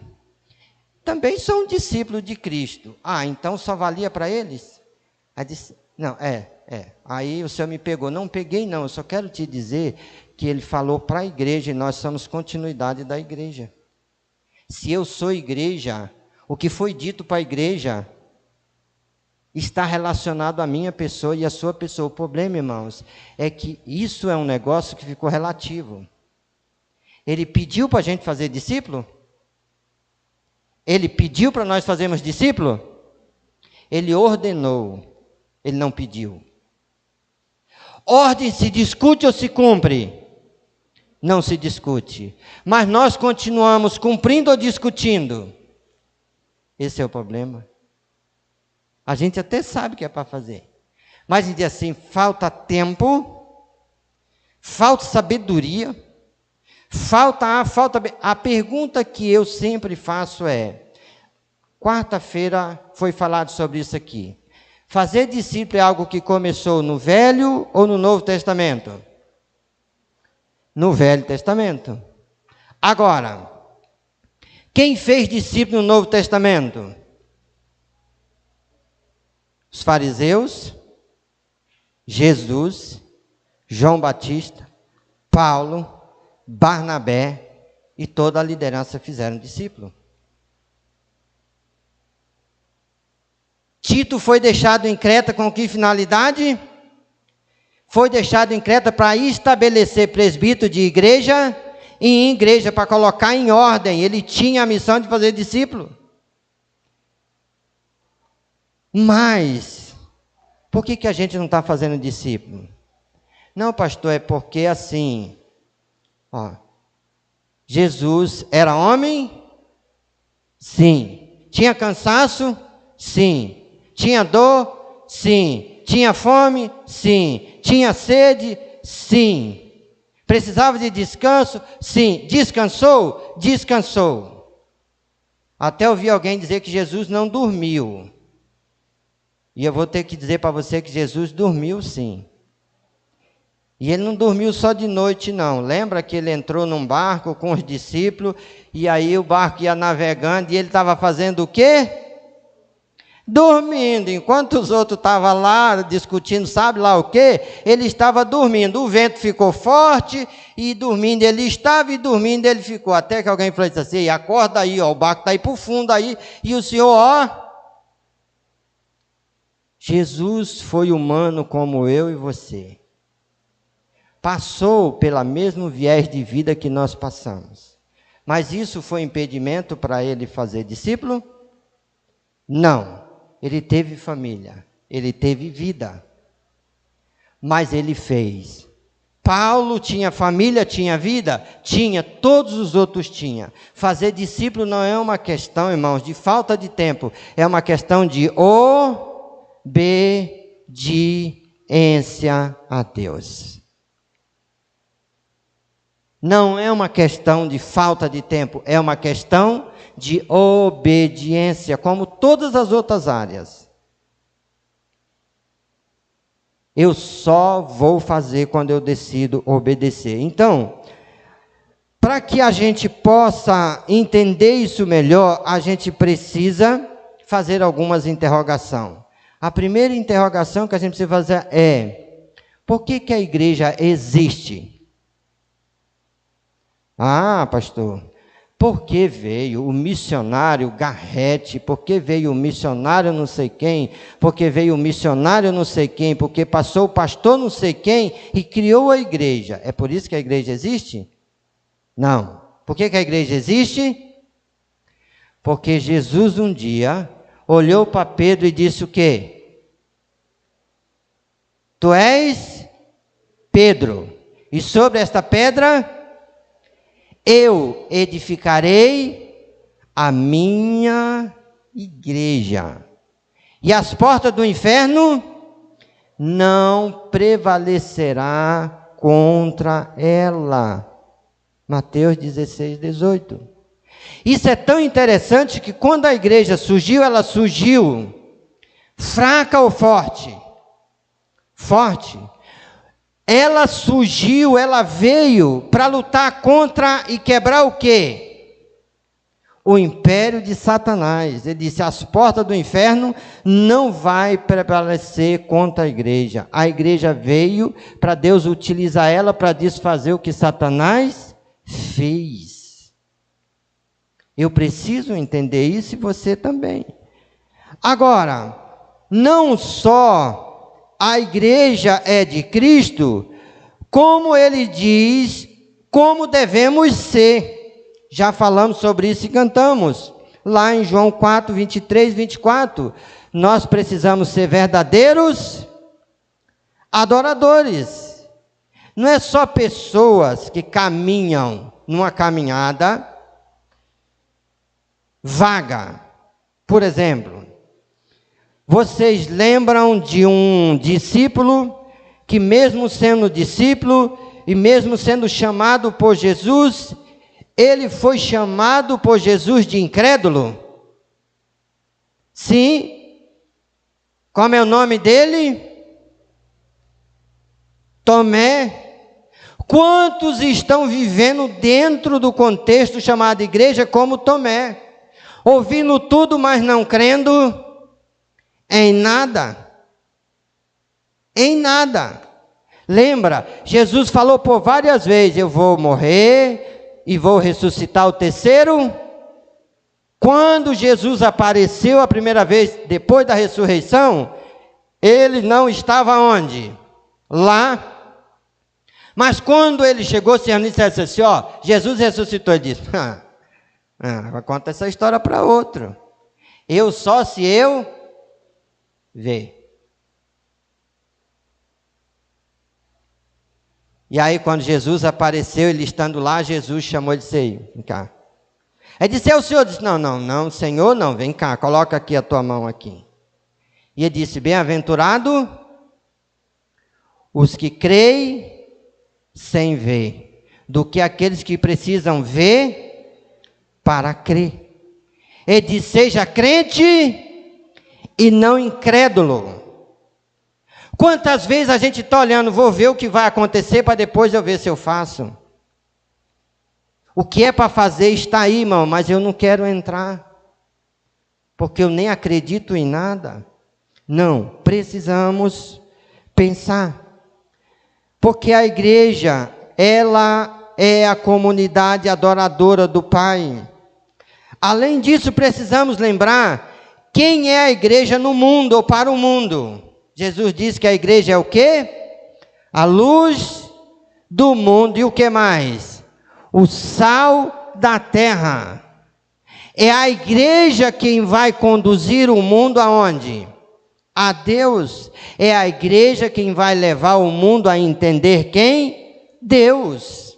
também sou um discípulo de Cristo. Ah, então só valia para eles? Aí disse, não, Aí o senhor me pegou. Não peguei não, eu só quero te dizer que ele falou para a igreja e nós somos continuidade da igreja. Se eu sou igreja, o que foi dito para a igreja está relacionado à minha pessoa e à sua pessoa. O problema, irmãos, é que isso é um negócio que ficou relativo. Ele pediu para a gente fazer discípulo? Ele pediu para nós fazermos discípulo? Ele ordenou, ele não pediu. Ordem se discute ou se cumpre? Não se discute. Mas nós continuamos cumprindo ou discutindo? Esse é o problema. A gente até sabe que é para fazer. Mas diz assim, falta tempo, falta sabedoria, falta. A pergunta que eu sempre faço é, quarta-feira foi falado sobre isso aqui. Fazer discípulo é algo que começou no Velho ou no Novo Testamento? No Velho Testamento. Agora, quem fez discípulo no Novo Testamento? Os fariseus, Jesus, João Batista, Paulo, Barnabé e toda a liderança fizeram discípulo. Tito foi deixado em Creta com que finalidade? Foi deixado em Creta para estabelecer presbítero de igreja e em igreja para colocar em ordem. Ele tinha a missão de fazer discípulo. Mas, por que a gente não está fazendo discípulo? Não, pastor, é porque assim, Jesus era homem? Sim. Tinha cansaço? Sim. Tinha dor? Sim. Tinha fome? Sim. Tinha sede? Sim. Precisava de descanso? Sim. Descansou? Descansou. Até ouvi alguém dizer que Jesus não dormiu. E eu vou ter que dizer para você que Jesus dormiu sim. E ele não dormiu só de noite não. Lembra que ele entrou num barco com os discípulos, e aí o barco ia navegando, e ele estava fazendo o quê? Dormindo. Enquanto os outros estavam lá discutindo, sabe lá o quê? Ele estava dormindo. O vento ficou forte, e dormindo ele estava, e dormindo ele ficou. Até que alguém falou assim, acorda aí, o barco está aí para o fundo aí, e o senhor, Jesus foi humano como eu e você. Passou pela mesmo viés de vida que nós passamos. Mas isso foi impedimento para ele fazer discípulo? Não. Ele teve família, ele teve vida. Mas ele fez. Paulo tinha família, tinha vida? Tinha, todos os outros tinham. Fazer discípulo não é uma questão, irmãos, de falta de tempo, é uma questão de obediência a Deus. Não é uma questão de falta de tempo, é uma questão de obediência, como todas as outras áreas. Eu só vou fazer quando eu decido obedecer. Então, para que a gente possa entender isso melhor, a gente precisa fazer algumas interrogações. A primeira interrogação que a gente precisa fazer é: por que a igreja existe? Ah, pastor, porque veio o missionário Garrett, porque veio o missionário não sei quem, porque veio o missionário não sei quem, porque passou o pastor não sei quem e criou a igreja. É por isso que a igreja existe? Não. Por que a igreja existe? Porque Jesus um dia olhou para Pedro e disse o quê? Tu és Pedro, e sobre esta pedra eu edificarei a minha igreja, e as portas do inferno não prevalecerá contra ela. Mateus 16, 18. Isso é tão interessante que quando a igreja surgiu, ela surgiu fraca ou forte? Forte. Ela surgiu, ela veio para lutar contra e quebrar o quê? O império de Satanás. Ele disse: as portas do inferno não vai prevalecer contra a igreja. A igreja veio para Deus utilizar ela para desfazer o que Satanás fez. Eu preciso entender isso e você também. Agora, não só a igreja é de Cristo, como ele diz, como devemos ser. Já falamos sobre isso e cantamos. Lá em João 4, 23, 24. Nós precisamos ser verdadeiros adoradores. Não é só pessoas que caminham numa caminhada vaga. Por exemplo, vocês lembram de um discípulo que, mesmo sendo discípulo e mesmo sendo chamado por Jesus, ele foi chamado por Jesus de incrédulo? Sim. Como é o nome dele? Tomé. Quantos estão vivendo dentro do contexto chamado igreja como Tomé? Ouvindo tudo, mas não crendo em nada. Em nada. Lembra, Jesus falou por várias vezes: eu vou morrer e vou ressuscitar o terceiro. Quando Jesus apareceu a primeira vez, depois da ressurreição, ele não estava onde? Lá. Mas quando ele chegou, se disse assim: ó, Jesus ressuscitou, ele disse: vai contar essa história para outro. Eu só se eu ver. E aí, quando Jesus apareceu, ele estando lá, Jesus chamou ele e disse: aí, vem cá. Aí disse: é o Senhor? Disse: não, Senhor, não, vem cá, coloca aqui a tua mão aqui. E ele disse: bem-aventurado os que creem sem ver, do que aqueles que precisam ver para crer. Ele disse: seja crente e não incrédulo. Quantas vezes a gente está olhando, vou ver o que vai acontecer para depois eu ver se eu faço. O que é para fazer está aí, irmão, mas eu não quero entrar, porque eu nem acredito em nada. Não, precisamos pensar. Porque a igreja, ela é a comunidade adoradora do Pai. Além disso, precisamos lembrar quem é a igreja no mundo ou para o mundo. Jesus disse que a igreja é o quê? A luz do mundo. E o que mais? O sal da terra. É a igreja quem vai conduzir o mundo aonde? A Deus. É a igreja quem vai levar o mundo a entender quem? Deus.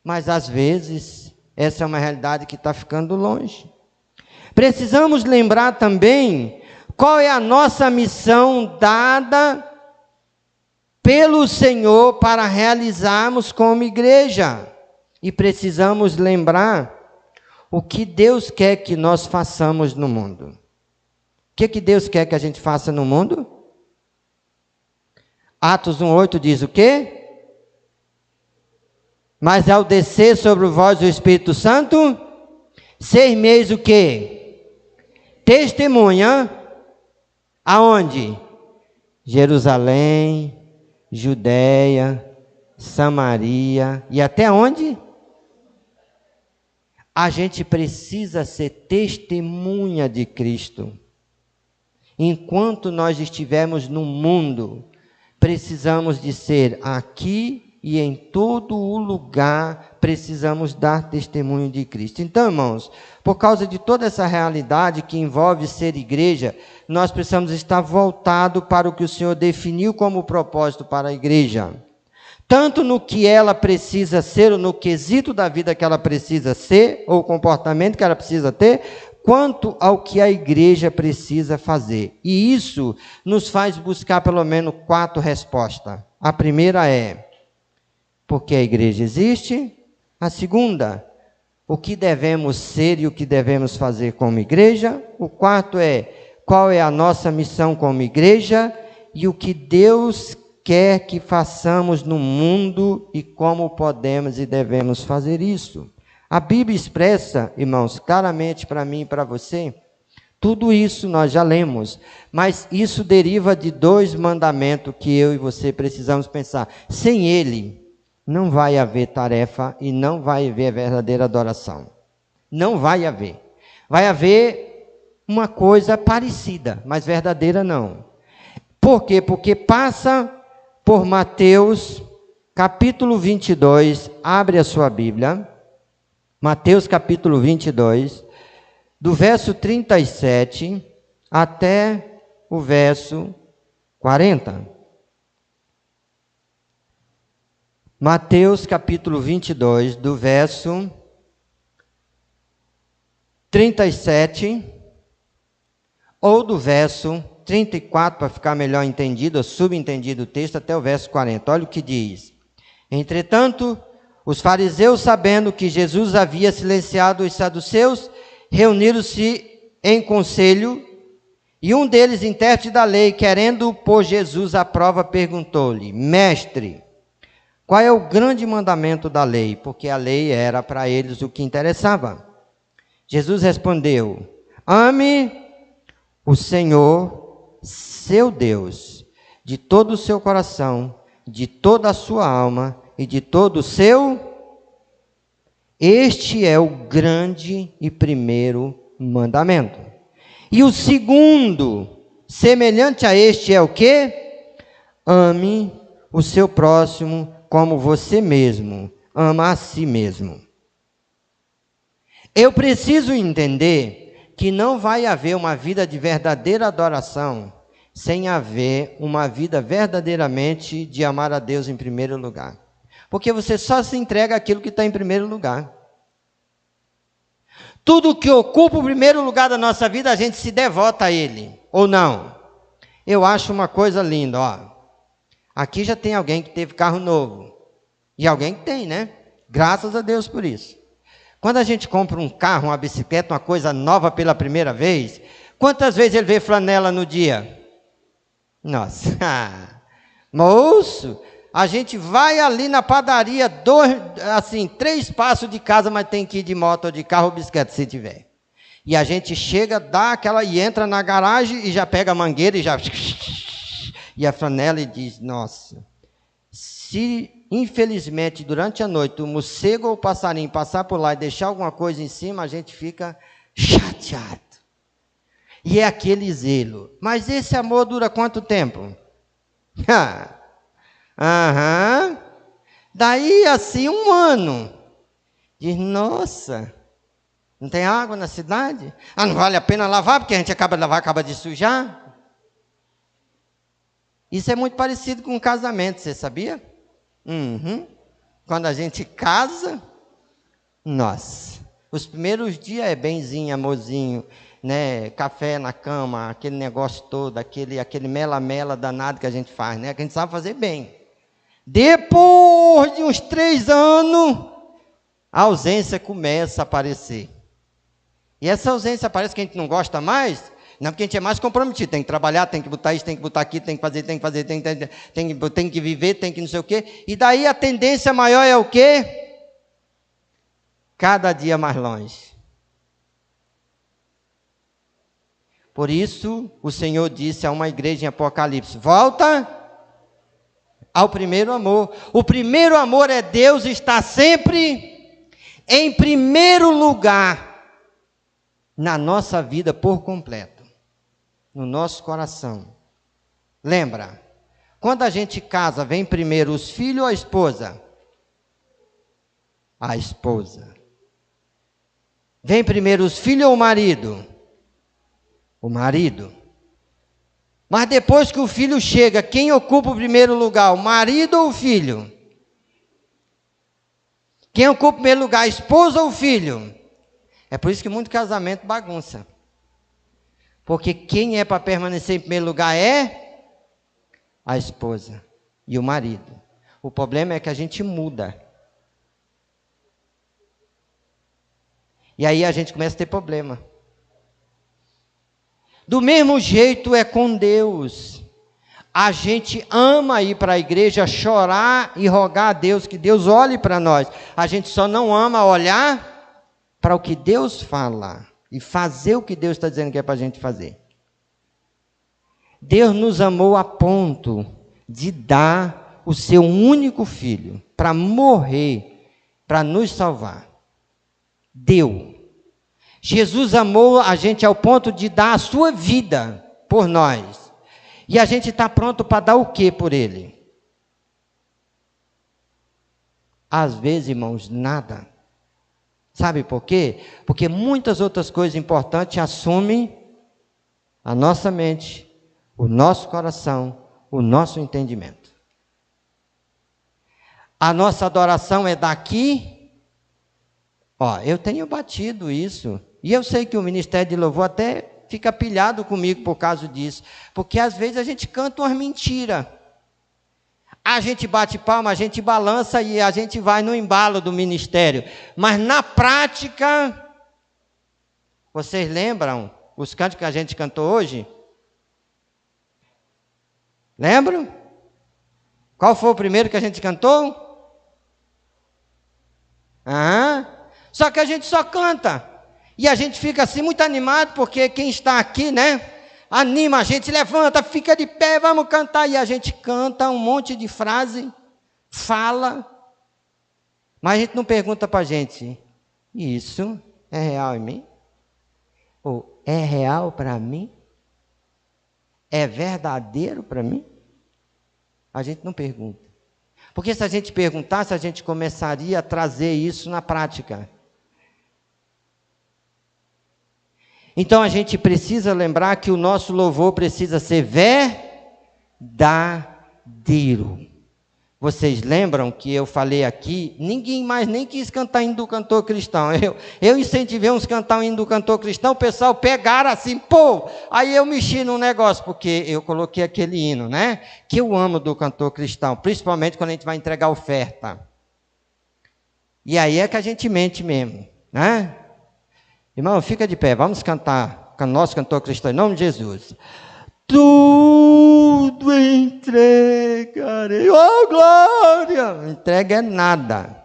Mas às vezes, essa é uma realidade que está ficando longe. Precisamos lembrar também qual é a nossa missão dada pelo Senhor para realizarmos como igreja. E precisamos lembrar o que Deus quer que nós façamos no mundo. O que Deus quer que a gente faça no mundo? Atos 1,8 diz o quê? Mas ao descer sobre vós o Espírito Santo, sereis o quê? Testemunha, aonde? Jerusalém, Judeia, Samaria, e até onde? A gente precisa ser testemunha de Cristo. Enquanto nós estivermos no mundo, precisamos de ser aqui e em todo o lugar, precisamos dar testemunho de Cristo. Então, irmãos, por causa de toda essa realidade que envolve ser igreja, nós precisamos estar voltados para o que o Senhor definiu como propósito para a igreja. Tanto no que ela precisa ser, ou no quesito da vida que ela precisa ser, ou o comportamento que ela precisa ter, quanto ao que a igreja precisa fazer. E isso nos faz buscar pelo menos 4 respostas. A primeira é, porque a igreja existe. A segunda, o que devemos ser e o que devemos fazer como igreja. O quarto é, qual é a nossa missão como igreja e o que Deus quer que façamos no mundo e como podemos e devemos fazer isso. A Bíblia expressa, irmãos, claramente para mim e para você, tudo isso nós já lemos, mas isso deriva de 2 mandamentos que eu e você precisamos pensar. Sem ele, não vai haver tarefa e não vai haver verdadeira adoração. Não vai haver. Vai haver uma coisa parecida, mas verdadeira não. Por quê? Porque passa por Mateus, capítulo 22, abre a sua Bíblia, Mateus capítulo 22, do verso 37 até o verso 40. Mateus capítulo 22, do verso 37, ou do verso 34, para ficar melhor entendido, ou subentendido o texto, até o verso 40. Olha o que diz. Entretanto, os fariseus, sabendo que Jesus havia silenciado os saduceus, reuniram-se em conselho, e um deles, intérprete da lei, querendo pôr Jesus à prova, perguntou-lhe: Mestre, qual é o grande mandamento da lei? Porque a lei era para eles o que interessava. Jesus respondeu: Ame o Senhor, seu Deus, de todo o seu coração, de toda a sua alma e de todo o seu. Este é o grande e primeiro mandamento. E o segundo, semelhante a este, é o quê? Ame o seu próximo como você mesmo ama a si mesmo. Eu preciso entender que não vai haver uma vida de verdadeira adoração sem haver uma vida verdadeiramente de amar a Deus em primeiro lugar. Porque você só se entrega aquilo que está em primeiro lugar. Tudo que ocupa o primeiro lugar da nossa vida, a gente se devota a ele, ou não. Eu acho uma coisa linda, ó. Aqui já tem alguém que teve carro novo. E alguém que tem, né? Graças a Deus por isso. Quando a gente compra um carro, uma bicicleta, uma coisa nova pela primeira vez, quantas vezes ele vê flanela no dia? Nossa, moço, a gente vai ali na padaria, 3 passos de casa, mas tem que ir de moto ou de carro ou bicicleta, se tiver. E a gente chega, dá aquela e entra na garagem e já pega a mangueira e já... E a flanela e diz, nossa, se infelizmente durante a noite o morcego ou o passarinho passar por lá e deixar alguma coisa em cima, a gente fica chateado. E é aquele zelo. Mas esse amor dura quanto tempo? Daí assim 1 ano. Diz, nossa, não tem água na cidade? Ah, não vale a pena lavar, porque a gente acaba de lavar, acaba de sujar. Isso é muito parecido com um casamento, você sabia? Quando a gente casa, nossa, os primeiros dias é benzinho, amorzinho, né? Café na cama, aquele negócio todo, aquele mela-mela danado que a gente faz, né? Que a gente sabe fazer bem. Depois de uns 3 anos, a ausência começa a aparecer. E essa ausência parece que a gente não gosta mais, não, porque a gente é mais comprometido, tem que trabalhar, tem que botar isso, tem que botar aquilo, tem que fazer, tem que viver, tem que não sei o quê. E daí a tendência maior é o quê? Cada dia mais longe. Por isso, o Senhor disse a uma igreja em Apocalipse, volta ao primeiro amor. O primeiro amor é Deus estar sempre em primeiro lugar na nossa vida por completo. No nosso coração. Lembra? Quando a gente casa, vem primeiro os filhos ou a esposa? A esposa. Vem primeiro os filhos ou o marido? O marido. Mas depois que o filho chega, quem ocupa o primeiro lugar? O marido ou o filho? Quem ocupa o primeiro lugar? A esposa ou o filho? É por isso que muito casamento bagunça. Porque quem é para permanecer em primeiro lugar é a esposa e o marido. O problema é que a gente muda. E aí a gente começa a ter problema. Do mesmo jeito é com Deus. A gente ama ir para a igreja, chorar e rogar a Deus, que Deus olhe para nós. A gente só não ama olhar para o que Deus fala. E fazer o que Deus está dizendo que é para a gente fazer. Deus nos amou a ponto de dar o seu único filho para morrer, para nos salvar. Deu. Jesus amou a gente ao ponto de dar a sua vida por nós. E a gente está pronto para dar o que por ele? Às vezes, irmãos, nada. Sabe por quê? Porque muitas outras coisas importantes assumem a nossa mente, o nosso coração, o nosso entendimento. A nossa adoração é daqui. Eu tenho batido isso. E eu sei que o Ministério de Louvor até fica pilhado comigo por causa disso. Porque às vezes a gente canta umas mentiras. A gente bate palma, a gente balança e a gente vai no embalo do ministério. Mas na prática, vocês lembram os cantos que a gente cantou hoje? Lembram? Qual foi o primeiro que a gente cantou? Só que a gente só canta. E a gente fica assim muito animado, porque quem está aqui, né? Anima a gente, levanta, fica de pé, vamos cantar. E a gente canta um monte de frase, fala. Mas a gente não pergunta para a gente, isso é real em mim? Ou é real para mim? É verdadeiro para mim? A gente não pergunta. Porque se a gente perguntasse, a gente começaria a trazer isso na prática. Então a gente precisa lembrar que o nosso louvor precisa ser verdadeiro. Vocês lembram que eu falei aqui, ninguém mais nem quis cantar hino do cantor cristão. Eu incentivei uns cantar o hino do cantor cristão, o pessoal pegaram assim, aí eu mexi no negócio, porque eu coloquei aquele hino, né? Que eu amo do cantor cristão, principalmente quando a gente vai entregar oferta. E aí é que a gente mente mesmo, né? Irmão, fica de pé, vamos cantar com o nosso cantor cristão, em nome de Jesus. Tudo entregarei, oh glória! Entrega é nada.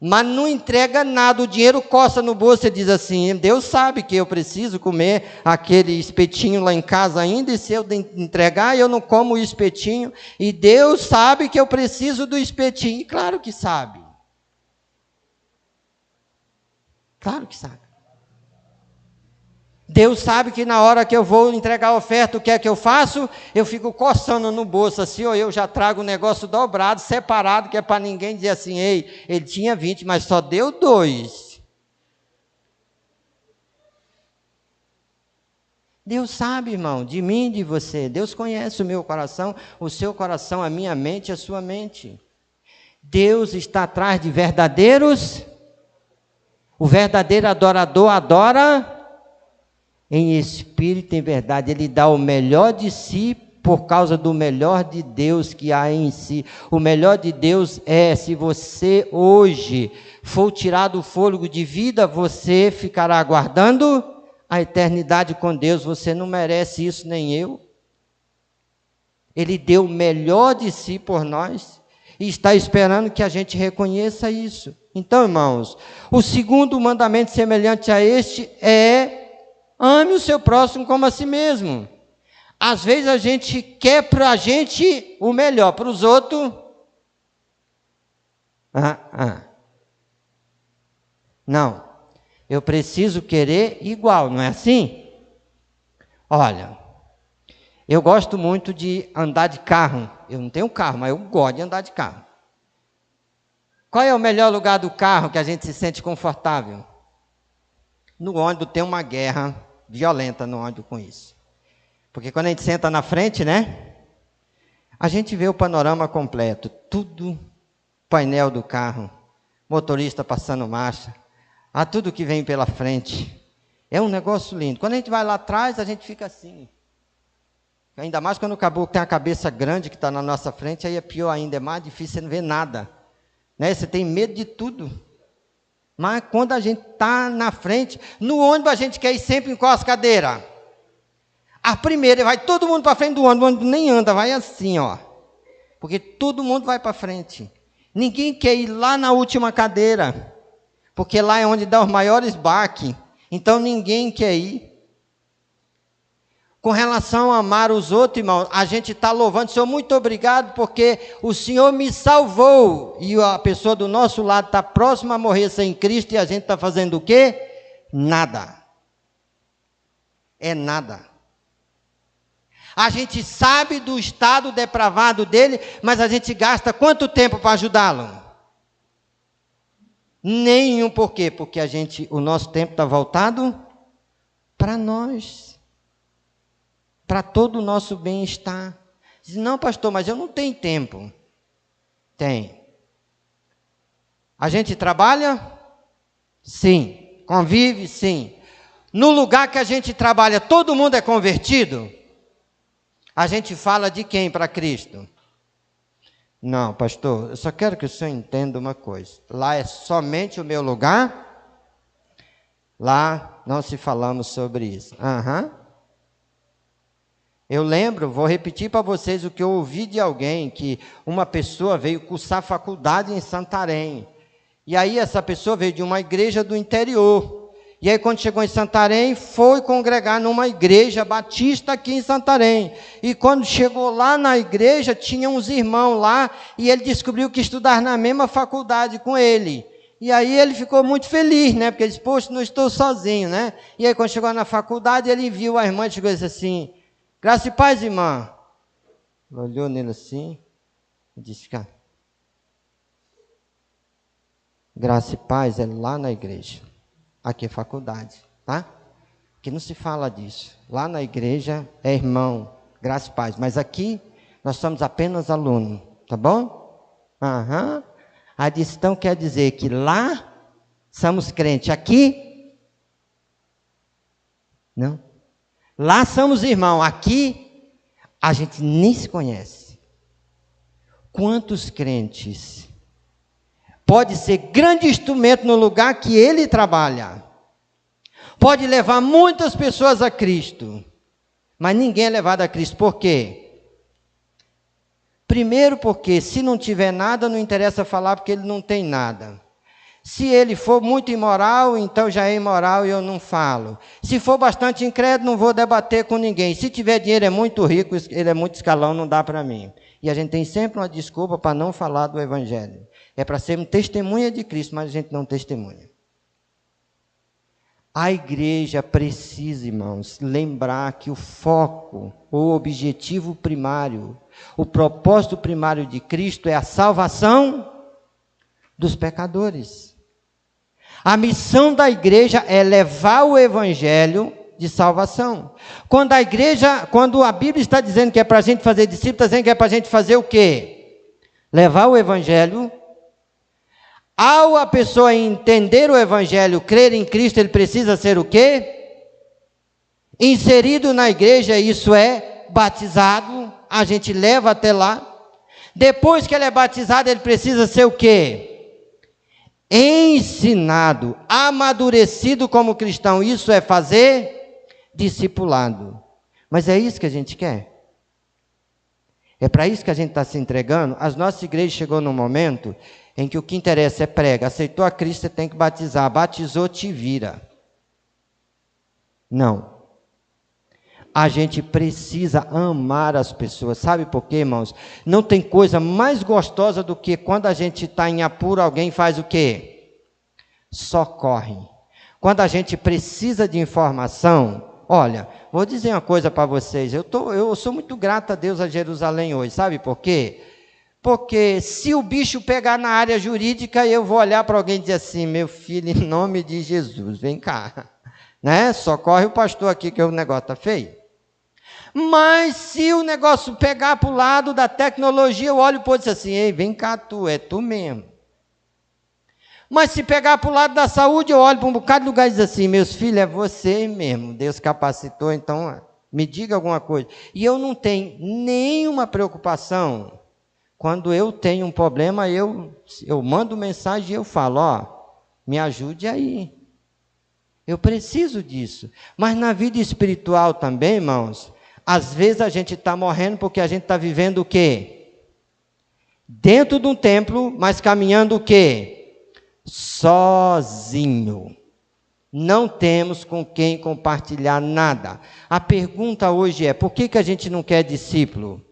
Mas não entrega nada, o dinheiro coça no bolso e diz assim, Deus sabe que eu preciso comer aquele espetinho lá em casa ainda, e se eu entregar, eu não como o espetinho, e Deus sabe que eu preciso do espetinho, e claro que sabe. Claro que sabe. Deus sabe que na hora que eu vou entregar a oferta, o que é que eu faço? Eu fico coçando no bolso assim, ou eu já trago o negócio dobrado, separado, que é para ninguém dizer assim, ei, ele tinha 20, mas só deu 2. Deus sabe, irmão, de mim e de você. Deus conhece o meu coração, o seu coração, a minha mente, a sua mente. Deus está atrás de verdadeiros. O verdadeiro adorador adora em espírito e em verdade. Ele dá o melhor de si por causa do melhor de Deus que há em si. O melhor de Deus é, se você hoje for tirado o fôlego de vida, você ficará aguardando a eternidade com Deus. Você não merece isso, nem eu. Ele deu o melhor de si por nós e está esperando que a gente reconheça isso. Então, irmãos, o segundo mandamento semelhante a este é: ame o seu próximo como a si mesmo. Às vezes a gente quer para a gente o melhor, para os outros. Não, eu preciso querer igual, não é assim? Olha, eu gosto muito de andar de carro. Eu não tenho carro, mas eu gosto de andar de carro. Qual é o melhor lugar do carro que a gente se sente confortável? No ônibus tem uma guerra violenta no ônibus com isso. Porque quando a gente senta na frente, né? A gente vê o panorama completo. Tudo, painel do carro, motorista passando marcha, a tudo que vem pela frente. É um negócio lindo. Quando a gente vai lá atrás, a gente fica assim. Ainda mais quando o caboclo tem a cabeça grande que está na nossa frente, aí é pior ainda, é mais difícil, você não vê nada. Né? Você tem medo de tudo. Mas quando a gente está na frente, no ônibus a gente quer ir sempre em qual as cadeiras? A primeira, vai todo mundo para frente do ônibus, o ônibus nem anda, vai assim, ó. Porque todo mundo vai para frente. Ninguém quer ir lá na última cadeira, porque lá é onde dá os maiores baques. Então ninguém quer ir. Com relação a amar os outros, irmão, a gente está louvando, Senhor, muito obrigado, porque o Senhor me salvou, e a pessoa do nosso lado está próxima a morrer sem Cristo, e a gente está fazendo o quê? Nada. É nada. A gente sabe do estado depravado dele, mas a gente gasta quanto tempo para ajudá-lo? Nenhum. Por quê? Porque o nosso tempo está voltado para nós. Para todo o nosso bem-estar. Diz, não, pastor, mas eu não tenho tempo. Tem. A gente trabalha? Sim. Convive? Sim. No lugar que a gente trabalha, todo mundo é convertido? A gente fala de quem para Cristo? Não, pastor, eu só quero que o senhor entenda uma coisa. Lá é somente o meu lugar? Lá não se falamos sobre isso. Eu lembro, vou repetir para vocês o que eu ouvi de alguém, que uma pessoa veio cursar faculdade em Santarém. E aí essa pessoa veio de uma igreja do interior. E aí quando chegou em Santarém, foi congregar numa igreja batista aqui em Santarém. E quando chegou lá na igreja, tinha uns irmãos lá, e ele descobriu que estudar na mesma faculdade com ele. E aí ele ficou muito feliz, né? Porque ele disse, poxa, não estou sozinho, né? E aí quando chegou na faculdade, ele viu a irmã e chegou e disse assim, graça e paz, irmã. Ela olhou nele assim e disse, cara, graça e paz é lá na igreja. Aqui é faculdade, tá? Aqui não se fala disso. Lá na igreja é irmão, graça e paz. Mas aqui nós somos apenas alunos, tá bom? A distão quer dizer que lá somos crentes. Aqui, não. Lá somos irmãos, aqui a gente nem se conhece. Quantos crentes pode ser grande instrumento no lugar que ele trabalha, pode levar muitas pessoas a Cristo, mas ninguém é levado a Cristo. Por quê? Primeiro porque se não tiver nada, não interessa falar porque ele não tem nada. Se ele for muito imoral, então já é imoral e eu não falo. Se for bastante incrédulo, não vou debater com ninguém. Se tiver dinheiro, é muito rico, ele é muito escalão, não dá para mim. E a gente tem sempre uma desculpa para não falar do Evangelho. É para sermos testemunha de Cristo, mas a gente não testemunha. A igreja precisa, irmãos, lembrar que o foco, o objetivo primário, o propósito primário de Cristo é a salvação dos pecadores. A missão da igreja é levar o evangelho de salvação. Quando a Bíblia está dizendo que é para a gente fazer discípulos, está dizendo que é para a gente fazer o quê? Levar o evangelho. Ao a pessoa entender o evangelho, crer em Cristo, ele precisa ser o quê? Inserido na igreja, isso é batizado, a gente leva até lá. Depois que ele é batizado, ele precisa ser o quê? Ensinado, amadurecido como cristão. Isso é fazer discipulado. Mas é isso que a gente quer? É para isso que a gente está se entregando? As nossas igrejas chegou num momento em que o que interessa é prega. Aceitou a Cristo, você tem que batizar. Batizou, te vira. Não. A gente precisa amar as pessoas. Sabe por quê, irmãos? Não tem coisa mais gostosa do que quando a gente está em apuro, alguém faz o quê? Socorre. Quando a gente precisa de informação, olha, vou dizer uma coisa para vocês. Eu sou muito grato a Deus a Jerusalém hoje. Sabe por quê? Porque se o bicho pegar na área jurídica, eu vou olhar para alguém e dizer assim, meu filho, em nome de Jesus, vem cá. Né? Socorre o pastor aqui que o negócio está feio. Mas se o negócio pegar para o lado da tecnologia, eu olho para o outro e digo assim, ei, vem cá tu, é tu mesmo. Mas se pegar para o lado da saúde, eu olho para um bocado de lugar e digo assim, meus filhos, é você mesmo, Deus capacitou, então me diga alguma coisa. E eu não tenho nenhuma preocupação. Quando eu tenho um problema, eu mando mensagem e eu falo, me ajude aí. Eu preciso disso. Mas na vida espiritual também, irmãos, às vezes a gente está morrendo porque a gente está vivendo o quê? Dentro de um templo, mas caminhando o quê? Sozinho. Não temos com quem compartilhar nada. A pergunta hoje é, por que a gente não quer discípulo?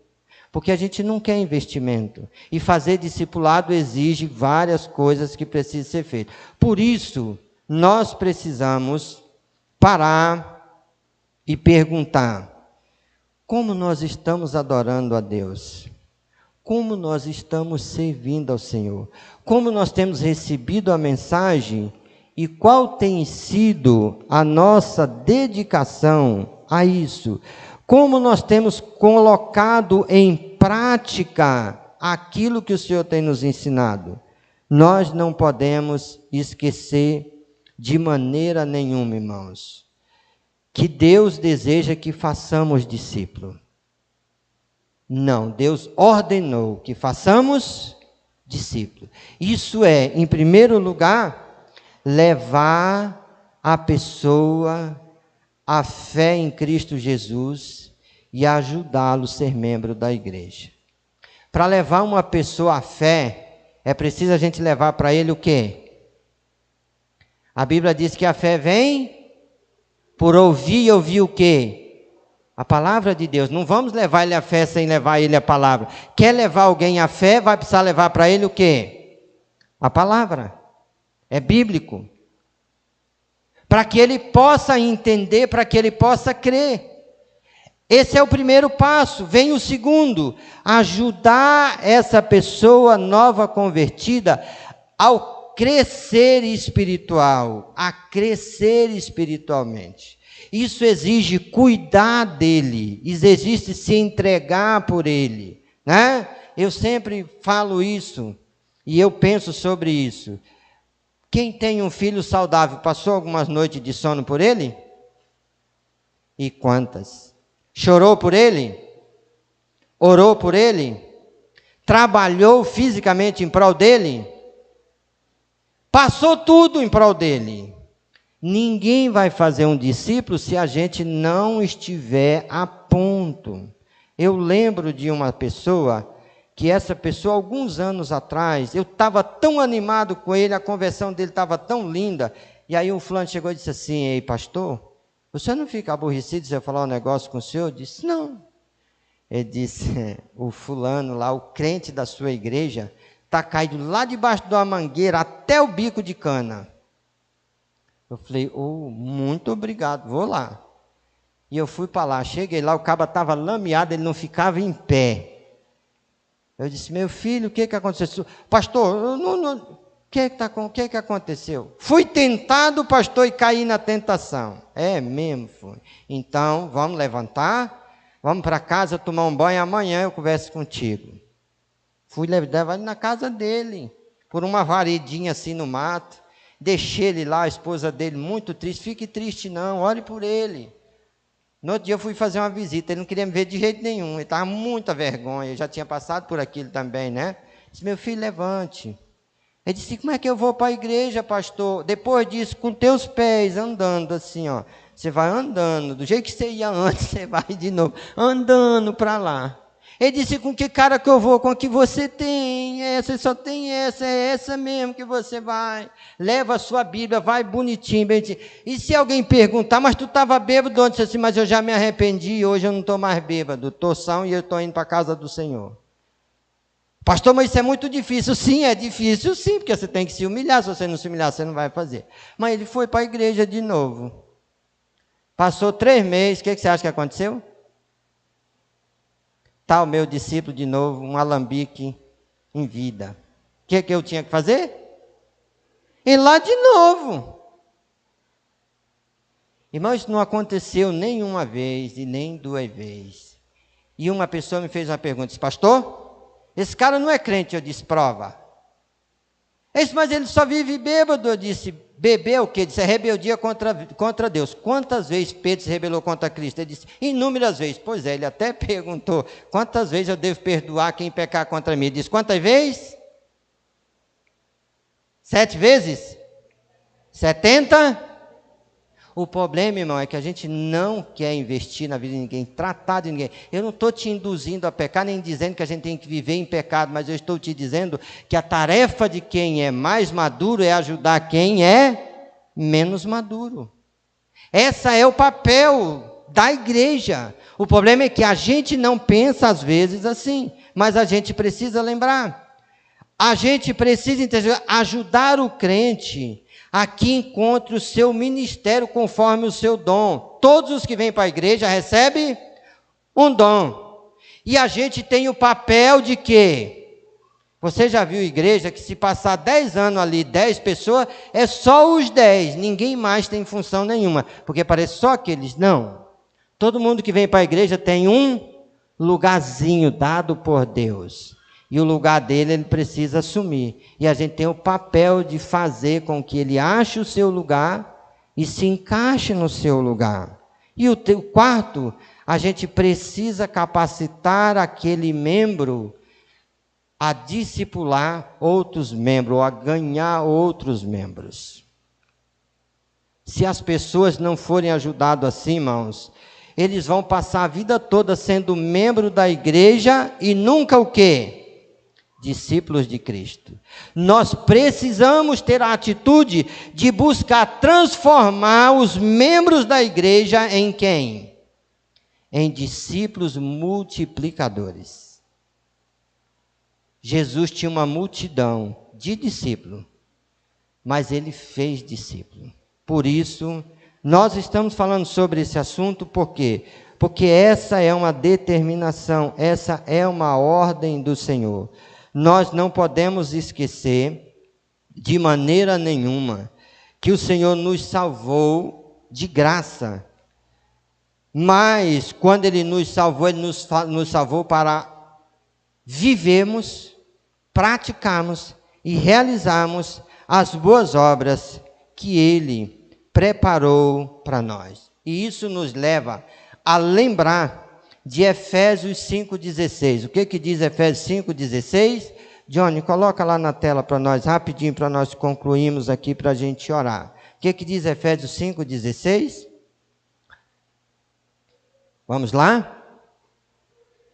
Porque a gente não quer investimento. E fazer discipulado exige várias coisas que precisam ser feitas. Por isso, nós precisamos parar e perguntar: como nós estamos adorando a Deus? Como nós estamos servindo ao Senhor? Como nós temos recebido a mensagem? E qual tem sido a nossa dedicação a isso? Como nós temos colocado em prática aquilo que o Senhor tem nos ensinado? Nós não podemos esquecer de maneira nenhuma, irmãos, que Deus deseja que façamos discípulo. Não, Deus ordenou que façamos discípulo. Isso é, em primeiro lugar, levar a pessoa a fé em Cristo Jesus e ajudá-lo a ser membro da igreja. Para levar uma pessoa à fé, é preciso a gente levar para ele o quê? A Bíblia diz que a fé vem por ouvir e ouvir o quê? A palavra de Deus. Não vamos levar ele à fé sem levar ele a palavra. Quer levar alguém à fé, vai precisar levar para ele o quê? A palavra. É bíblico. Para que ele possa entender, para que ele possa crer. Esse é o primeiro passo. Vem o segundo: ajudar essa pessoa nova convertida ao crescer espiritual, a crescer espiritualmente. Isso exige cuidar dele, exige se entregar por ele, né? Eu sempre falo isso e eu penso sobre isso. Quem tem um filho saudável, passou algumas noites de sono por ele? E quantas? Chorou por ele? Orou por ele? Trabalhou fisicamente em prol dele? Passou tudo em prol dele. Ninguém vai fazer um discípulo se a gente não estiver a ponto. Eu lembro de uma pessoa, que essa pessoa, alguns anos atrás, eu estava tão animado com ele, a conversão dele estava tão linda, e aí um fulano chegou e disse assim: ei, pastor, você não fica aborrecido se eu falar um negócio com o senhor? Eu disse: não. Ele disse: o fulano lá, o crente da sua igreja, está caído lá debaixo de uma mangueira até o bico de cana. Eu falei, muito obrigado, vou lá. E eu fui para lá, cheguei lá, o cabo estava lameado, ele não ficava em pé. Eu disse, meu filho, o que aconteceu? Pastor, o que aconteceu? Fui tentado, pastor, e caí na tentação. É mesmo, foi. Então, vamos levantar, vamos para casa tomar um banho, amanhã eu converso contigo. Fui levar ele na casa dele, por uma varedinha assim no mato. Deixei ele lá, a esposa dele muito triste. Fique triste não, ore por ele. No outro dia eu fui fazer uma visita, ele não queria me ver de jeito nenhum, ele estava com muita vergonha, eu já tinha passado por aquilo também, né? Disse, meu filho, levante. Ele disse, como é que eu vou para a igreja, pastor? Depois disso, com teus pés, andando assim, ó. Você vai andando, do jeito que você ia antes, você vai de novo, andando para lá. Ele disse, com que cara que eu vou? Com a que você tem, você só tem essa, é essa mesmo que você vai. Leva a sua Bíblia, vai bonitinho, bonitinho. E se alguém perguntar, mas tu estava bêbado ontem? Assim, mas eu já me arrependi e hoje eu não estou mais bêbado. Estou são e eu estou indo para a casa do Senhor. Pastor, mas isso é muito difícil. Sim, é difícil sim, porque você tem que se humilhar. Se você não se humilhar, você não vai fazer. Mas ele foi para a igreja de novo. Passou 3 meses, o que você acha que aconteceu? Está o meu discípulo de novo, um alambique em vida. O que eu tinha que fazer? Ir lá de novo. Irmão, isso não aconteceu nem uma vez e nem 2 vezes. E uma pessoa me fez uma pergunta, disse, pastor, esse cara não é crente, eu disse, prova. Ele disse, mas ele só vive bêbado, eu disse, beber o quê? Disse, é rebeldia contra Deus. Quantas vezes Pedro se rebelou contra Cristo? Ele disse, inúmeras vezes. Pois é, ele até perguntou, quantas vezes eu devo perdoar quem pecar contra mim? Ele disse, quantas vezes? 7 vezes? 70? O problema, irmão, é que a gente não quer investir na vida de ninguém, tratar de ninguém. Eu não estou te induzindo a pecar, nem dizendo que a gente tem que viver em pecado, mas eu estou te dizendo que a tarefa de quem é mais maduro é ajudar quem é menos maduro. Esse é o papel da igreja. O problema é que a gente não pensa às vezes assim, mas a gente precisa lembrar. A gente precisa ajudar o crente a que encontre o seu ministério conforme o seu dom. Todos os que vêm para a igreja recebem um dom. E a gente tem o papel de quê? Você já viu igreja que se passar 10 anos ali, 10 pessoas, é só os 10, ninguém mais tem função nenhuma, porque parece só aqueles. Não. Todo mundo que vem para a igreja tem um lugarzinho dado por Deus. E o lugar dele ele precisa assumir. E a gente tem o papel de fazer com que ele ache o seu lugar e se encaixe no seu lugar. E o quarto, a gente precisa capacitar aquele membro a discipular outros membros, ou a ganhar outros membros. Se as pessoas não forem ajudadas assim, irmãos, eles vão passar a vida toda sendo membro da igreja e nunca o quê? Discípulos de Cristo. Nós precisamos ter a atitude de buscar transformar os membros da igreja em quem? Em discípulos multiplicadores. Jesus tinha uma multidão de discípulos, mas ele fez discípulo. Por isso, nós estamos falando sobre esse assunto, por quê? Porque essa é uma determinação, essa é uma ordem do Senhor. Nós não podemos esquecer, de maneira nenhuma, que o Senhor nos salvou de graça. Mas, quando Ele nos salvou, Ele nos salvou para vivermos, praticarmos e realizarmos as boas obras que Ele preparou para nós. E isso nos leva a lembrar de Efésios 5,16. O que diz Efésios 5,16? Johnny, coloca lá na tela para nós, rapidinho, para nós concluirmos aqui, para a gente orar. O que diz Efésios 5,16? Vamos lá?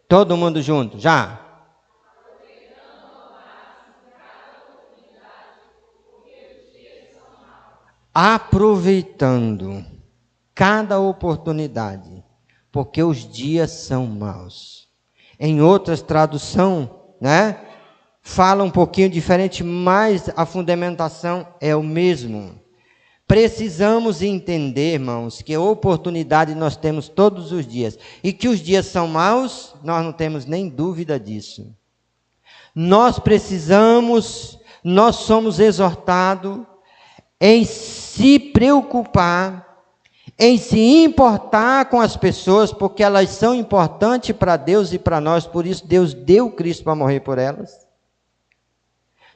Todo mundo junto, já? Aproveitando cada oportunidade, porque os dias são maus. Em outras traduções, né, fala um pouquinho diferente, mas a fundamentação é o mesmo. precisamos entender, irmãos, que oportunidade nós temos todos os dias. E que os dias são maus, nós não temos nem dúvida disso. Nós somos exortados em se preocupar, em se importar com as pessoas, porque elas são importantes para Deus e para nós, por isso Deus deu Cristo para morrer por elas.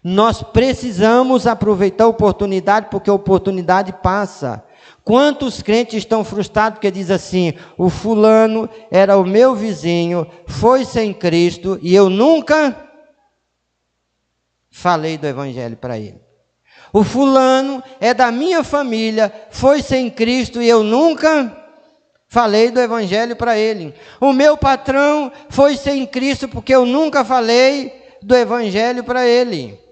Nós precisamos aproveitar a oportunidade, porque a oportunidade passa. Quantos crentes estão frustrados porque diz assim: o fulano era o meu vizinho, foi sem Cristo e eu nunca falei do evangelho para ele. O fulano é da minha família, foi sem Cristo e eu nunca falei do evangelho para ele. O meu patrão foi sem Cristo porque eu nunca falei do evangelho para ele.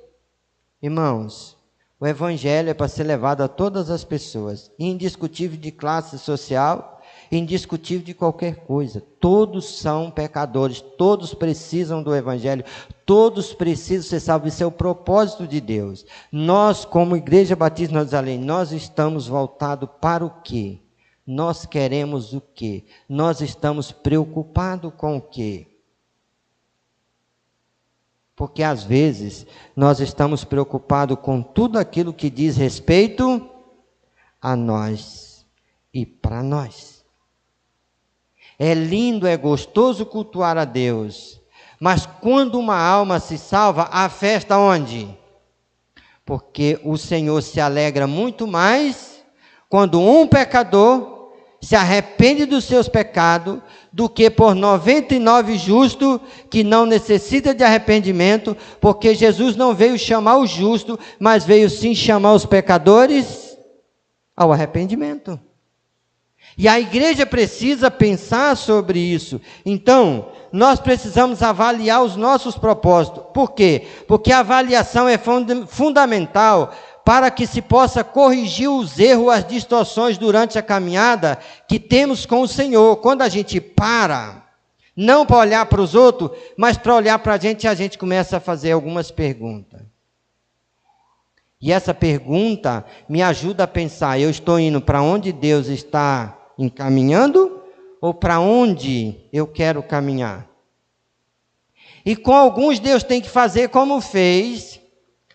Irmãos, o evangelho é para ser levado a todas as pessoas, indiscutível de classe social, indiscutível de qualquer coisa. Todos são pecadores, todos precisam do evangelho, todos precisam ser salvos. Isso é o propósito de Deus. Nós, como Igreja Batista Nazaré, nós estamos voltados para o quê? Nós queremos o quê? Nós estamos preocupados com o quê? Porque às vezes nós estamos preocupados com tudo aquilo que diz respeito a nós e para nós. É lindo, é gostoso cultuar a Deus, mas quando uma alma se salva, a festa onde? Porque o Senhor se alegra muito mais quando um pecador se arrepende dos seus pecados, do que por 99 justos que não necessita de arrependimento, porque Jesus não veio chamar o justo, mas veio sim chamar os pecadores ao arrependimento. E a igreja precisa pensar sobre isso. Então, nós precisamos avaliar os nossos propósitos. Por quê? Porque a avaliação é fundamental para que se possa corrigir os erros, as distorções durante a caminhada que temos com o Senhor. Quando a gente para, não para olhar para os outros, mas para olhar para a gente começa a fazer algumas perguntas. E essa pergunta me ajuda a pensar: eu estou indo para onde Deus está encaminhando ou para onde eu quero caminhar? E com alguns Deus tem que fazer como fez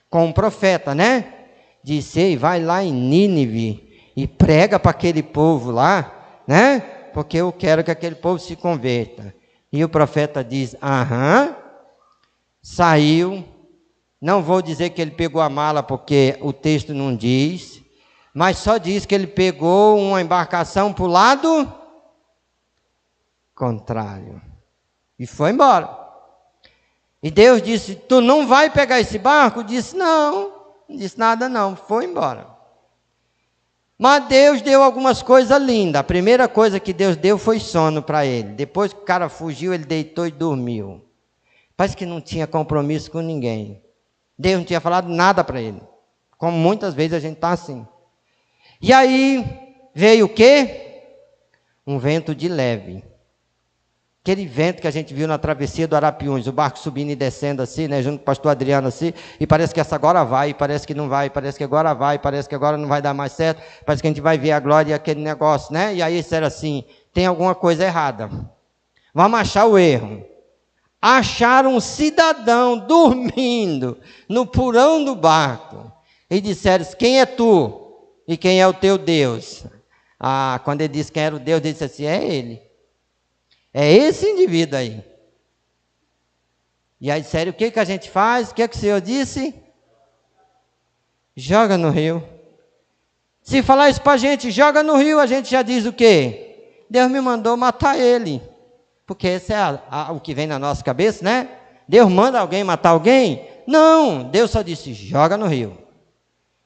com o profeta, né? Disse: ei, vai lá em Nínive e prega para aquele povo lá, né? Porque eu quero que aquele povo se converta. E o profeta diz: aham, saiu. Não vou dizer que ele pegou a mala, porque o texto não diz, mas só diz que ele pegou uma embarcação para o lado contrário e foi embora. E Deus disse: tu não vai pegar esse barco? Disse: não disse nada não, foi embora. Mas Deus deu algumas coisas lindas. A primeira coisa que Deus deu foi sono para ele. Depois que o cara fugiu, ele deitou e dormiu. Parece que não tinha compromisso com ninguém. Deus não tinha falado nada para ele. Como muitas vezes a gente está assim. E aí veio o quê? Um vento de leve. Aquele vento que a gente viu na travessia do Arapiuns, o barco subindo e descendo assim, né, junto com o pastor Adriano assim, e parece que essa agora vai, parece que não vai, parece que agora vai, parece que agora não vai dar mais certo, parece que a gente vai ver a glória e aquele negócio, né? E aí disseram assim: tem alguma coisa errada. Vamos achar o erro. Acharam um cidadão dormindo no porão do barco. E disseram: quem é tu? E quem é o teu Deus? Ah, quando ele disse quem era o Deus, ele disse assim: é ele. É esse indivíduo aí. E aí disseram: o que a gente faz? O que o Senhor disse? Joga no rio. Se falar isso para a gente, joga no rio, a gente já diz o quê? Deus me mandou matar ele. Porque esse é o que vem na nossa cabeça, né? Deus manda alguém matar alguém? Não, Deus só disse: joga no rio.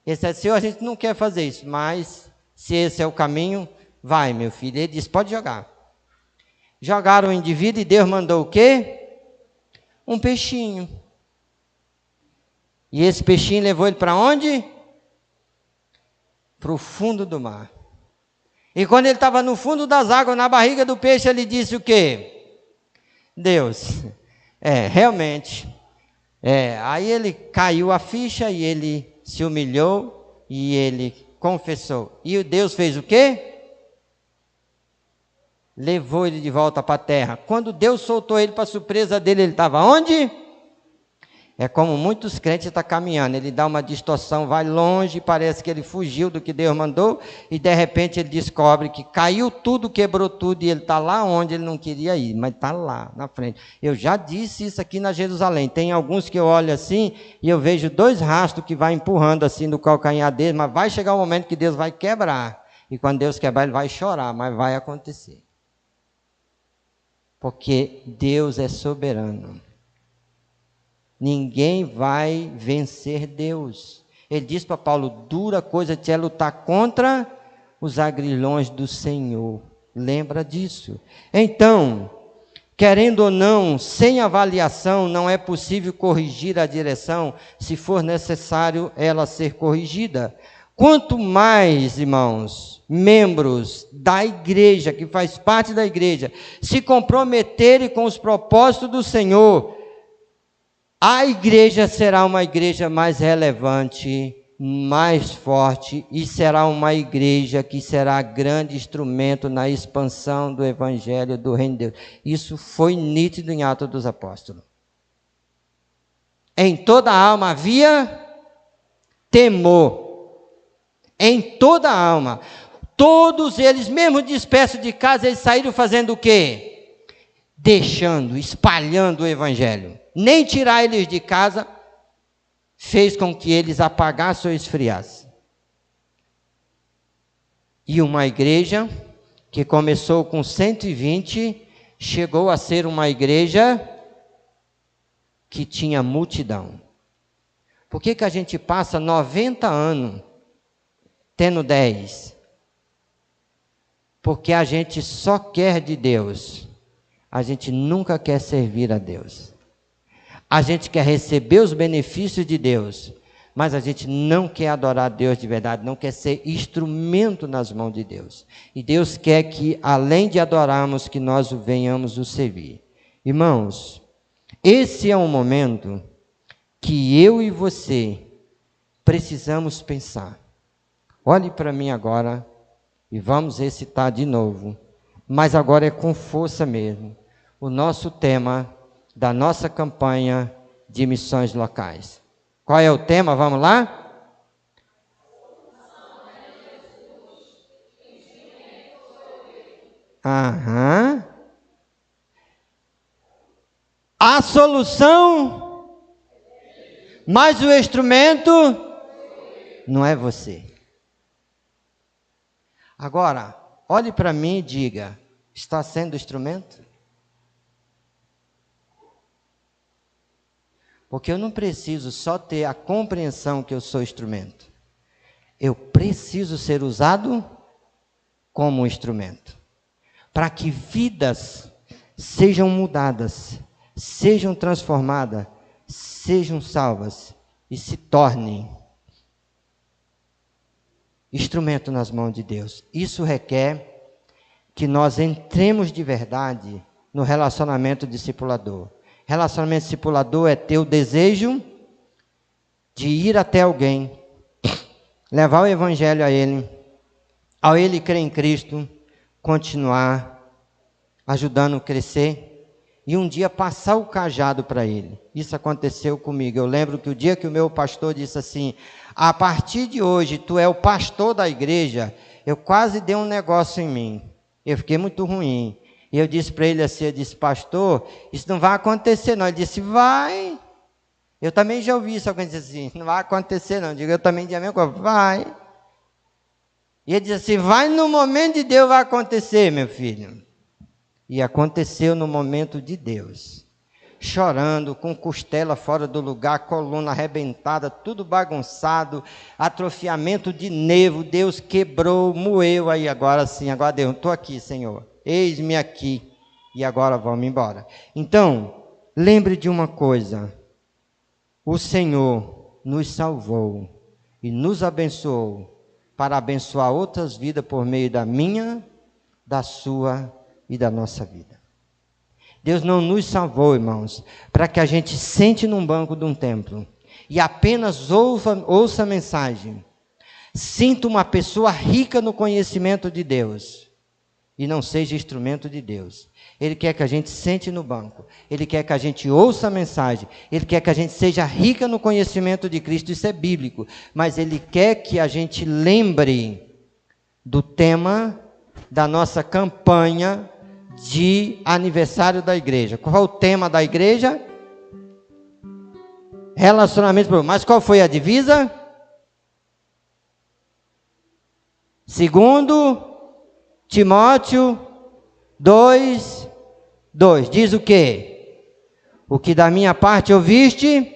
Esse é Senhor, a gente não quer fazer isso, mas se esse é o caminho, vai, meu filho. Ele disse: pode jogar. Jogaram o indivíduo e Deus mandou o quê? Um peixinho. E esse peixinho levou ele para onde? Para o fundo do mar. E quando ele estava no fundo das águas, na barriga do peixe, ele disse o quê? Deus, realmente. Aí ele caiu a ficha e ele se humilhou e ele confessou. E Deus fez o quê? Levou ele de volta para a terra. Quando Deus soltou ele, para surpresa dele, ele estava onde? É como muitos crentes estão caminhando, ele dá uma distorção, vai longe, parece que ele fugiu do que Deus mandou, e de repente ele descobre que caiu tudo, quebrou tudo, e ele está lá onde ele não queria ir, mas está lá na frente. Eu já disse isso aqui na Jerusalém, tem alguns que eu olho assim, e eu vejo 2 rastros que vai empurrando assim no calcanhar dele, mas vai chegar um momento que Deus vai quebrar, e quando Deus quebrar ele vai chorar, mas vai acontecer. Porque Deus é soberano. Ninguém vai vencer Deus. Ele diz para Paulo, dura coisa te é lutar contra os agrilhões do Senhor. Lembra disso. Então, querendo ou não, sem avaliação, não é possível corrigir a direção, se for necessário ela ser corrigida. Quanto mais, irmãos, membros da igreja, que faz parte da igreja, se comprometerem com os propósitos do Senhor, a igreja será uma igreja mais relevante, mais forte, e será uma igreja que será grande instrumento na expansão do evangelho do reino de Deus. Isso foi nítido em Atos dos Apóstolos. Em toda a alma havia temor. Em toda a alma. Todos eles, mesmo dispersos de casa, eles saíram fazendo o quê? Deixando, espalhando o evangelho. Nem tirar eles de casa fez com que eles apagassem ou esfriassem. E uma igreja que começou com 120, chegou a ser uma igreja que tinha multidão. Por que a gente passa 90 anos tendo 10? Porque a gente só quer de Deus. A gente nunca quer servir a Deus. A gente quer receber os benefícios de Deus, mas a gente não quer adorar a Deus de verdade, não quer ser instrumento nas mãos de Deus. E Deus quer que, além de adorarmos, que nós venhamos o servir. Irmãos, esse é um momento que eu e você precisamos pensar. Olhe para mim agora e vamos recitar de novo, mas agora é com força mesmo, o nosso tema da nossa campanha de missões locais. Qual é o tema? Vamos lá? Aham. A solução, mas o instrumento não é você. Agora, olhe para mim e diga, está sendo instrumento? Porque eu não preciso só ter a compreensão que eu sou instrumento. Eu preciso ser usado como instrumento. Para que vidas sejam mudadas, sejam transformadas, sejam salvas e se tornem instrumento nas mãos de Deus. Isso requer que nós entremos de verdade no relacionamento discipulador. Relacionamento discipulador é ter o desejo de ir até alguém, levar o evangelho a ele, ao ele crer em Cristo, continuar ajudando a crescer e um dia passar o cajado para ele. Isso aconteceu comigo. Eu lembro que o dia que o meu pastor disse assim, a partir de hoje tu é o pastor da igreja, eu quase dei um negócio em mim. Eu fiquei muito ruim. E eu disse para ele assim, eu disse, pastor, isso não vai acontecer não. Ele disse, vai. Eu também já ouvi isso, alguém disse assim, não vai acontecer não. Eu digo, eu também disse a mesma coisa, vai. E ele disse assim, vai no momento de Deus vai acontecer, meu filho. E aconteceu no momento de Deus. Chorando, com costela fora do lugar, coluna arrebentada, tudo bagunçado, atrofiamento de nervo, Deus quebrou, moeu, aí agora sim, agora Deus, estou aqui, Senhor. Eis-me aqui, e agora vamos embora. Então, lembre de uma coisa, o Senhor nos salvou e nos abençoou para abençoar outras vidas por meio da minha, da sua e da nossa vida. Deus não nos salvou, irmãos, para que a gente sente num banco de um templo e apenas ouça a mensagem, Sinta uma pessoa rica no conhecimento de Deus e não seja instrumento de Deus. Ele quer que a gente sente no banco, Ele quer que a gente ouça a mensagem, Ele quer que a gente seja rica no conhecimento de Cristo, isso é bíblico, mas Ele quer que a gente lembre do tema da nossa campanha de aniversário da igreja. Qual é o tema da igreja? Relacionamento. Mas qual foi a divisa? Segundo Timóteo 2:2. Diz o quê? O que da minha parte ouviste,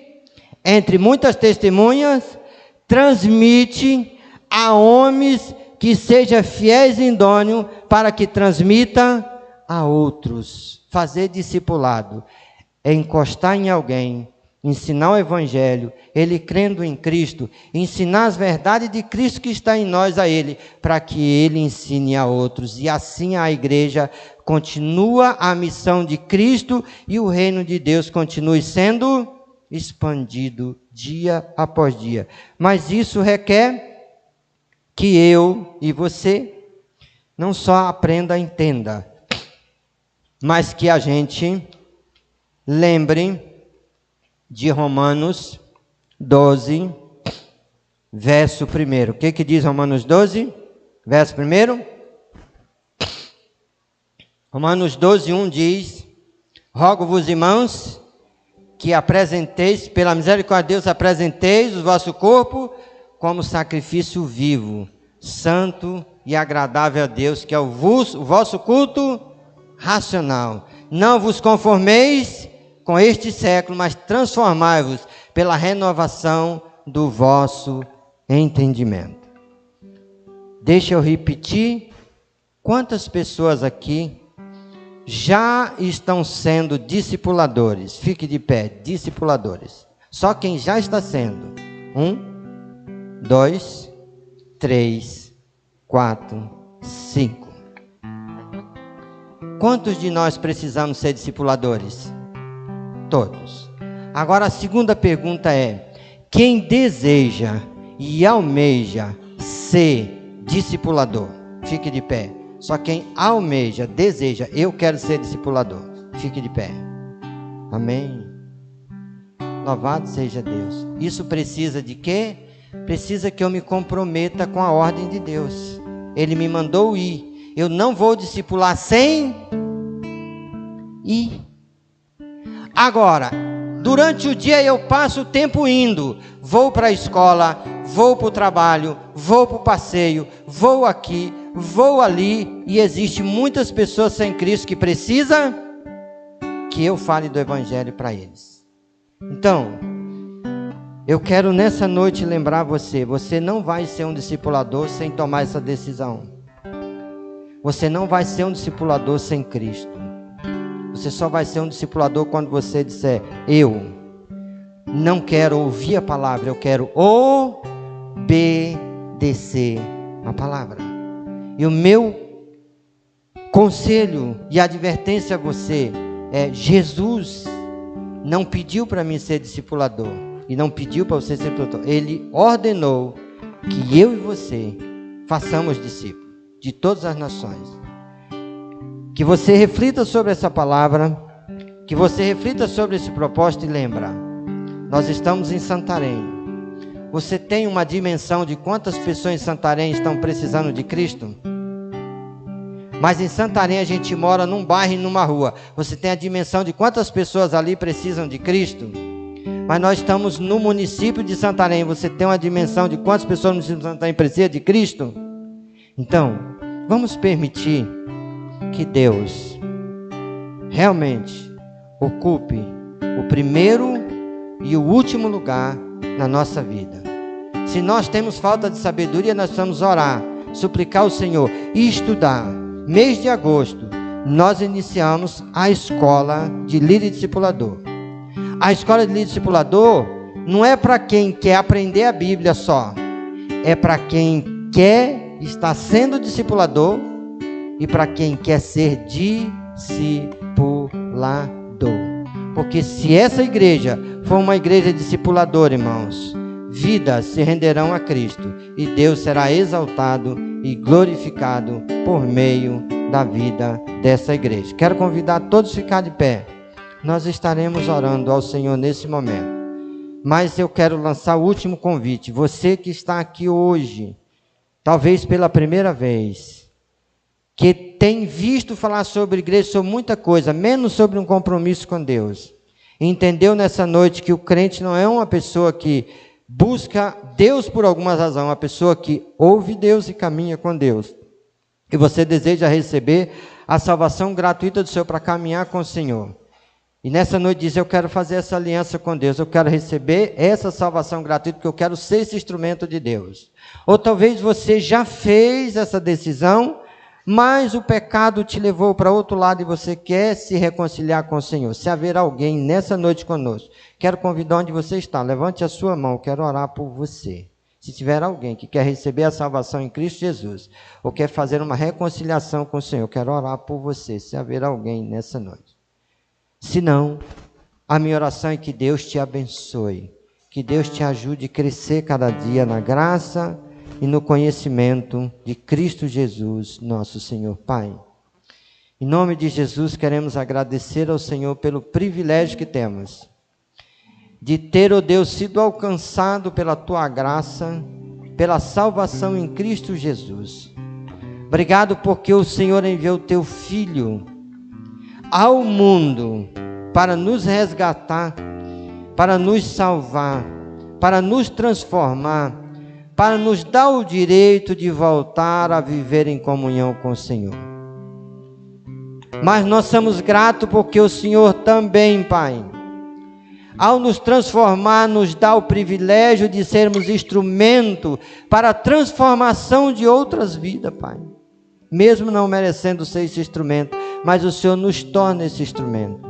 entre muitas testemunhas, transmite a homens que seja fiéis e idôneos, para que transmita a outros. Fazer discipulado é encostar em alguém, ensinar o evangelho, ele crendo em Cristo, ensinar as verdades de Cristo que está em nós a ele, para que ele ensine a outros. E assim a igreja continua a missão de Cristo e o reino de Deus continue sendo expandido dia após dia. Mas isso requer que eu e você não só aprenda e entenda, mas que a gente lembre de Romanos 12, verso 1. O que diz Romanos 12, verso 1? Romanos 12, 1 diz: rogo-vos, irmãos, que apresenteis, pela misericórdia de Deus, apresenteis o vosso corpo como sacrifício vivo, santo e agradável a Deus, que é o vosso culto racional. Não vos conformeis com este século, mas transformai-vos pela renovação do vosso entendimento. Deixa eu repetir, quantas pessoas aqui já estão sendo discipuladores? Fique de pé, discipuladores. Só quem já está sendo. 1, 2, 3, 4, 5. Quantos de nós precisamos ser discipuladores? Todos. Agora a segunda pergunta é: quem deseja e almeja ser discipulador? Fique de pé. Só quem almeja, deseja, eu quero ser discipulador. Fique de pé. Amém. Louvado seja Deus. Isso precisa de quê? Precisa que eu me comprometa com a ordem de Deus. Ele me mandou ir. Eu não vou discipular sem ir. Agora, durante o dia eu passo o tempo indo. Vou para a escola, vou para o trabalho, vou para o passeio, vou aqui, vou ali. E existe muitas pessoas sem Cristo que precisam que eu fale do Evangelho para eles. Então, eu quero nessa noite lembrar você: você não vai ser um discipulador sem tomar essa decisão. Você não vai ser um discipulador sem Cristo. Você só vai ser um discipulador quando você disser: eu não quero ouvir a palavra, eu quero obedecer a palavra. E o meu conselho e advertência a você é: Jesus não pediu para mim ser discipulador, e não pediu para você ser discipulador. Ele ordenou que eu e você façamos discípulos de todas as nações. Que você reflita sobre essa palavra, que você reflita sobre esse propósito e lembra, nós estamos em Santarém. Você tem uma dimensão de quantas pessoas em Santarém estão precisando de Cristo? Mas em Santarém a gente mora num bairro e numa rua. Você tem a dimensão de quantas pessoas ali precisam de Cristo? Mas nós estamos no município de Santarém. Você tem uma dimensão de quantas pessoas no município de Santarém precisam de Cristo? Então, vamos permitir que Deus realmente ocupe o primeiro e o último lugar na nossa vida. Se nós temos falta de sabedoria, nós precisamos orar, suplicar ao Senhor e estudar. Mês de agosto, nós iniciamos a escola de líder discipulador. A escola de líder discipulador não é para quem quer aprender a Bíblia só. É para quem quer estar sendo discipulador e para quem quer ser discipulador. Porque se essa igreja for uma igreja discipuladora, irmãos, vidas se renderão a Cristo e Deus será exaltado e glorificado por meio da vida dessa igreja. Quero convidar todos a ficar de pé. Nós estaremos orando ao Senhor nesse momento. Mas eu quero lançar o último convite. Você que está aqui hoje, talvez pela primeira vez, que tem visto falar sobre igreja, sobre muita coisa, menos sobre um compromisso com Deus. Entendeu nessa noite que o crente não é uma pessoa que busca Deus por alguma razão, uma pessoa que ouve Deus e caminha com Deus. E você deseja receber a salvação gratuita do Senhor para caminhar com o Senhor. E nessa noite diz, eu quero fazer essa aliança com Deus, eu quero receber essa salvação gratuita, porque eu quero ser esse instrumento de Deus. Ou talvez você já fez essa decisão, mas o pecado te levou para outro lado e você quer se reconciliar com o Senhor. Se haver alguém nessa noite conosco, quero convidar onde você está, levante a sua mão, quero orar por você. Se tiver alguém que quer receber a salvação em Cristo Jesus, ou quer fazer uma reconciliação com o Senhor, quero orar por você, se haver alguém nessa noite. Se não, a minha oração é que Deus te abençoe, que Deus te ajude a crescer cada dia na graça e no conhecimento de Cristo Jesus, nosso Senhor Pai. Em nome de Jesus, queremos agradecer ao Senhor pelo privilégio que temos de ter, ó Deus, sido alcançado pela Tua graça, pela salvação em Cristo Jesus. Obrigado porque o Senhor enviou o Teu Filho ao mundo para nos resgatar, para nos salvar, para nos transformar, para nos dar o direito de voltar a viver em comunhão com o Senhor. Mas nós somos gratos porque o Senhor também, Pai, ao nos transformar, nos dá o privilégio de sermos instrumento para a transformação de outras vidas, Pai. Mesmo não merecendo ser esse instrumento, mas o Senhor nos torna esse instrumento.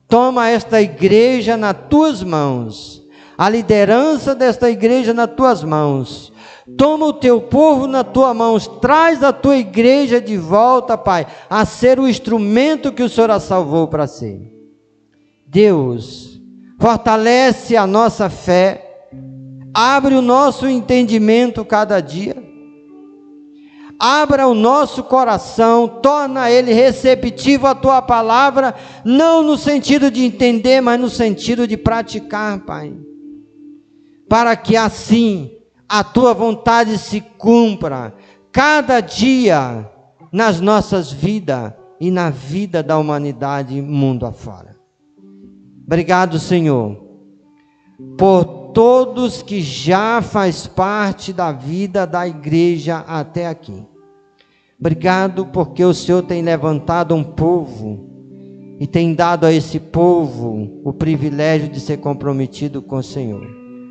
Toma esta igreja nas Tuas mãos, a liderança desta igreja nas Tuas mãos. Toma o Teu povo nas Tuas mãos, traz a Tua igreja de volta, Pai, a ser o instrumento que o Senhor a salvou para ser. Deus, fortalece a nossa fé, abre o nosso entendimento cada dia, abra o nosso coração, torna ele receptivo à Tua palavra, não no sentido de entender, mas no sentido de praticar, Pai. Para que assim a Tua vontade se cumpra cada dia nas nossas vidas e na vida da humanidade mundo afora. Obrigado, Senhor, por todos que já faz parte da vida da igreja até aqui. Obrigado porque o Senhor tem levantado um povo e tem dado a esse povo o privilégio de ser comprometido com o Senhor.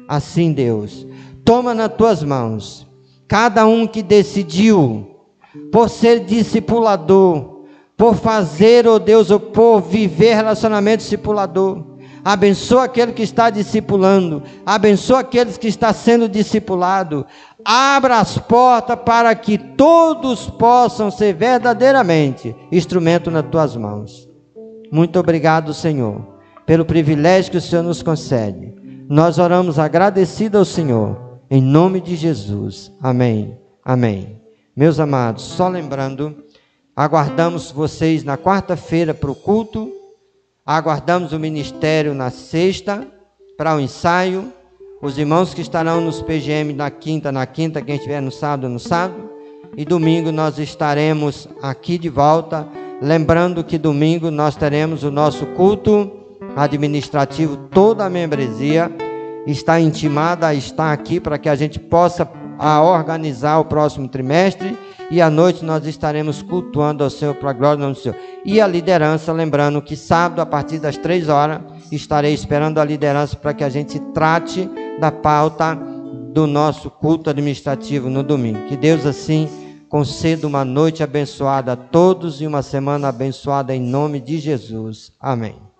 Assim, Deus, toma nas Tuas mãos cada um que decidiu por ser discipulador, por fazer, ó Deus, por viver relacionamento discipulador. Abençoa aquele que está discipulando, abençoa aqueles que estão sendo discipulado. Abra as portas para que todos possam ser verdadeiramente instrumento nas Tuas mãos. Muito obrigado, Senhor, pelo privilégio que o Senhor nos concede. Nós oramos agradecidos ao Senhor, em nome de Jesus. Amém. Amém. Meus amados, só lembrando, aguardamos vocês na quarta-feira para o culto, aguardamos o ministério na sexta para o ensaio, os irmãos que estarão nos PGM na quinta, quem estiver no sábado, e domingo nós estaremos aqui de volta, lembrando que domingo nós teremos o nosso culto administrativo, toda a membresia está intimada a estar aqui para que a gente possa organizar o próximo trimestre, e à noite nós estaremos cultuando ao Senhor para a glória do nome do Senhor. E a liderança, lembrando que sábado a partir das 3 horas estarei esperando a liderança para que a gente trate da pauta do nosso culto administrativo no domingo. Que Deus assim conceda uma noite abençoada a todos e uma semana abençoada em nome de Jesus. Amém.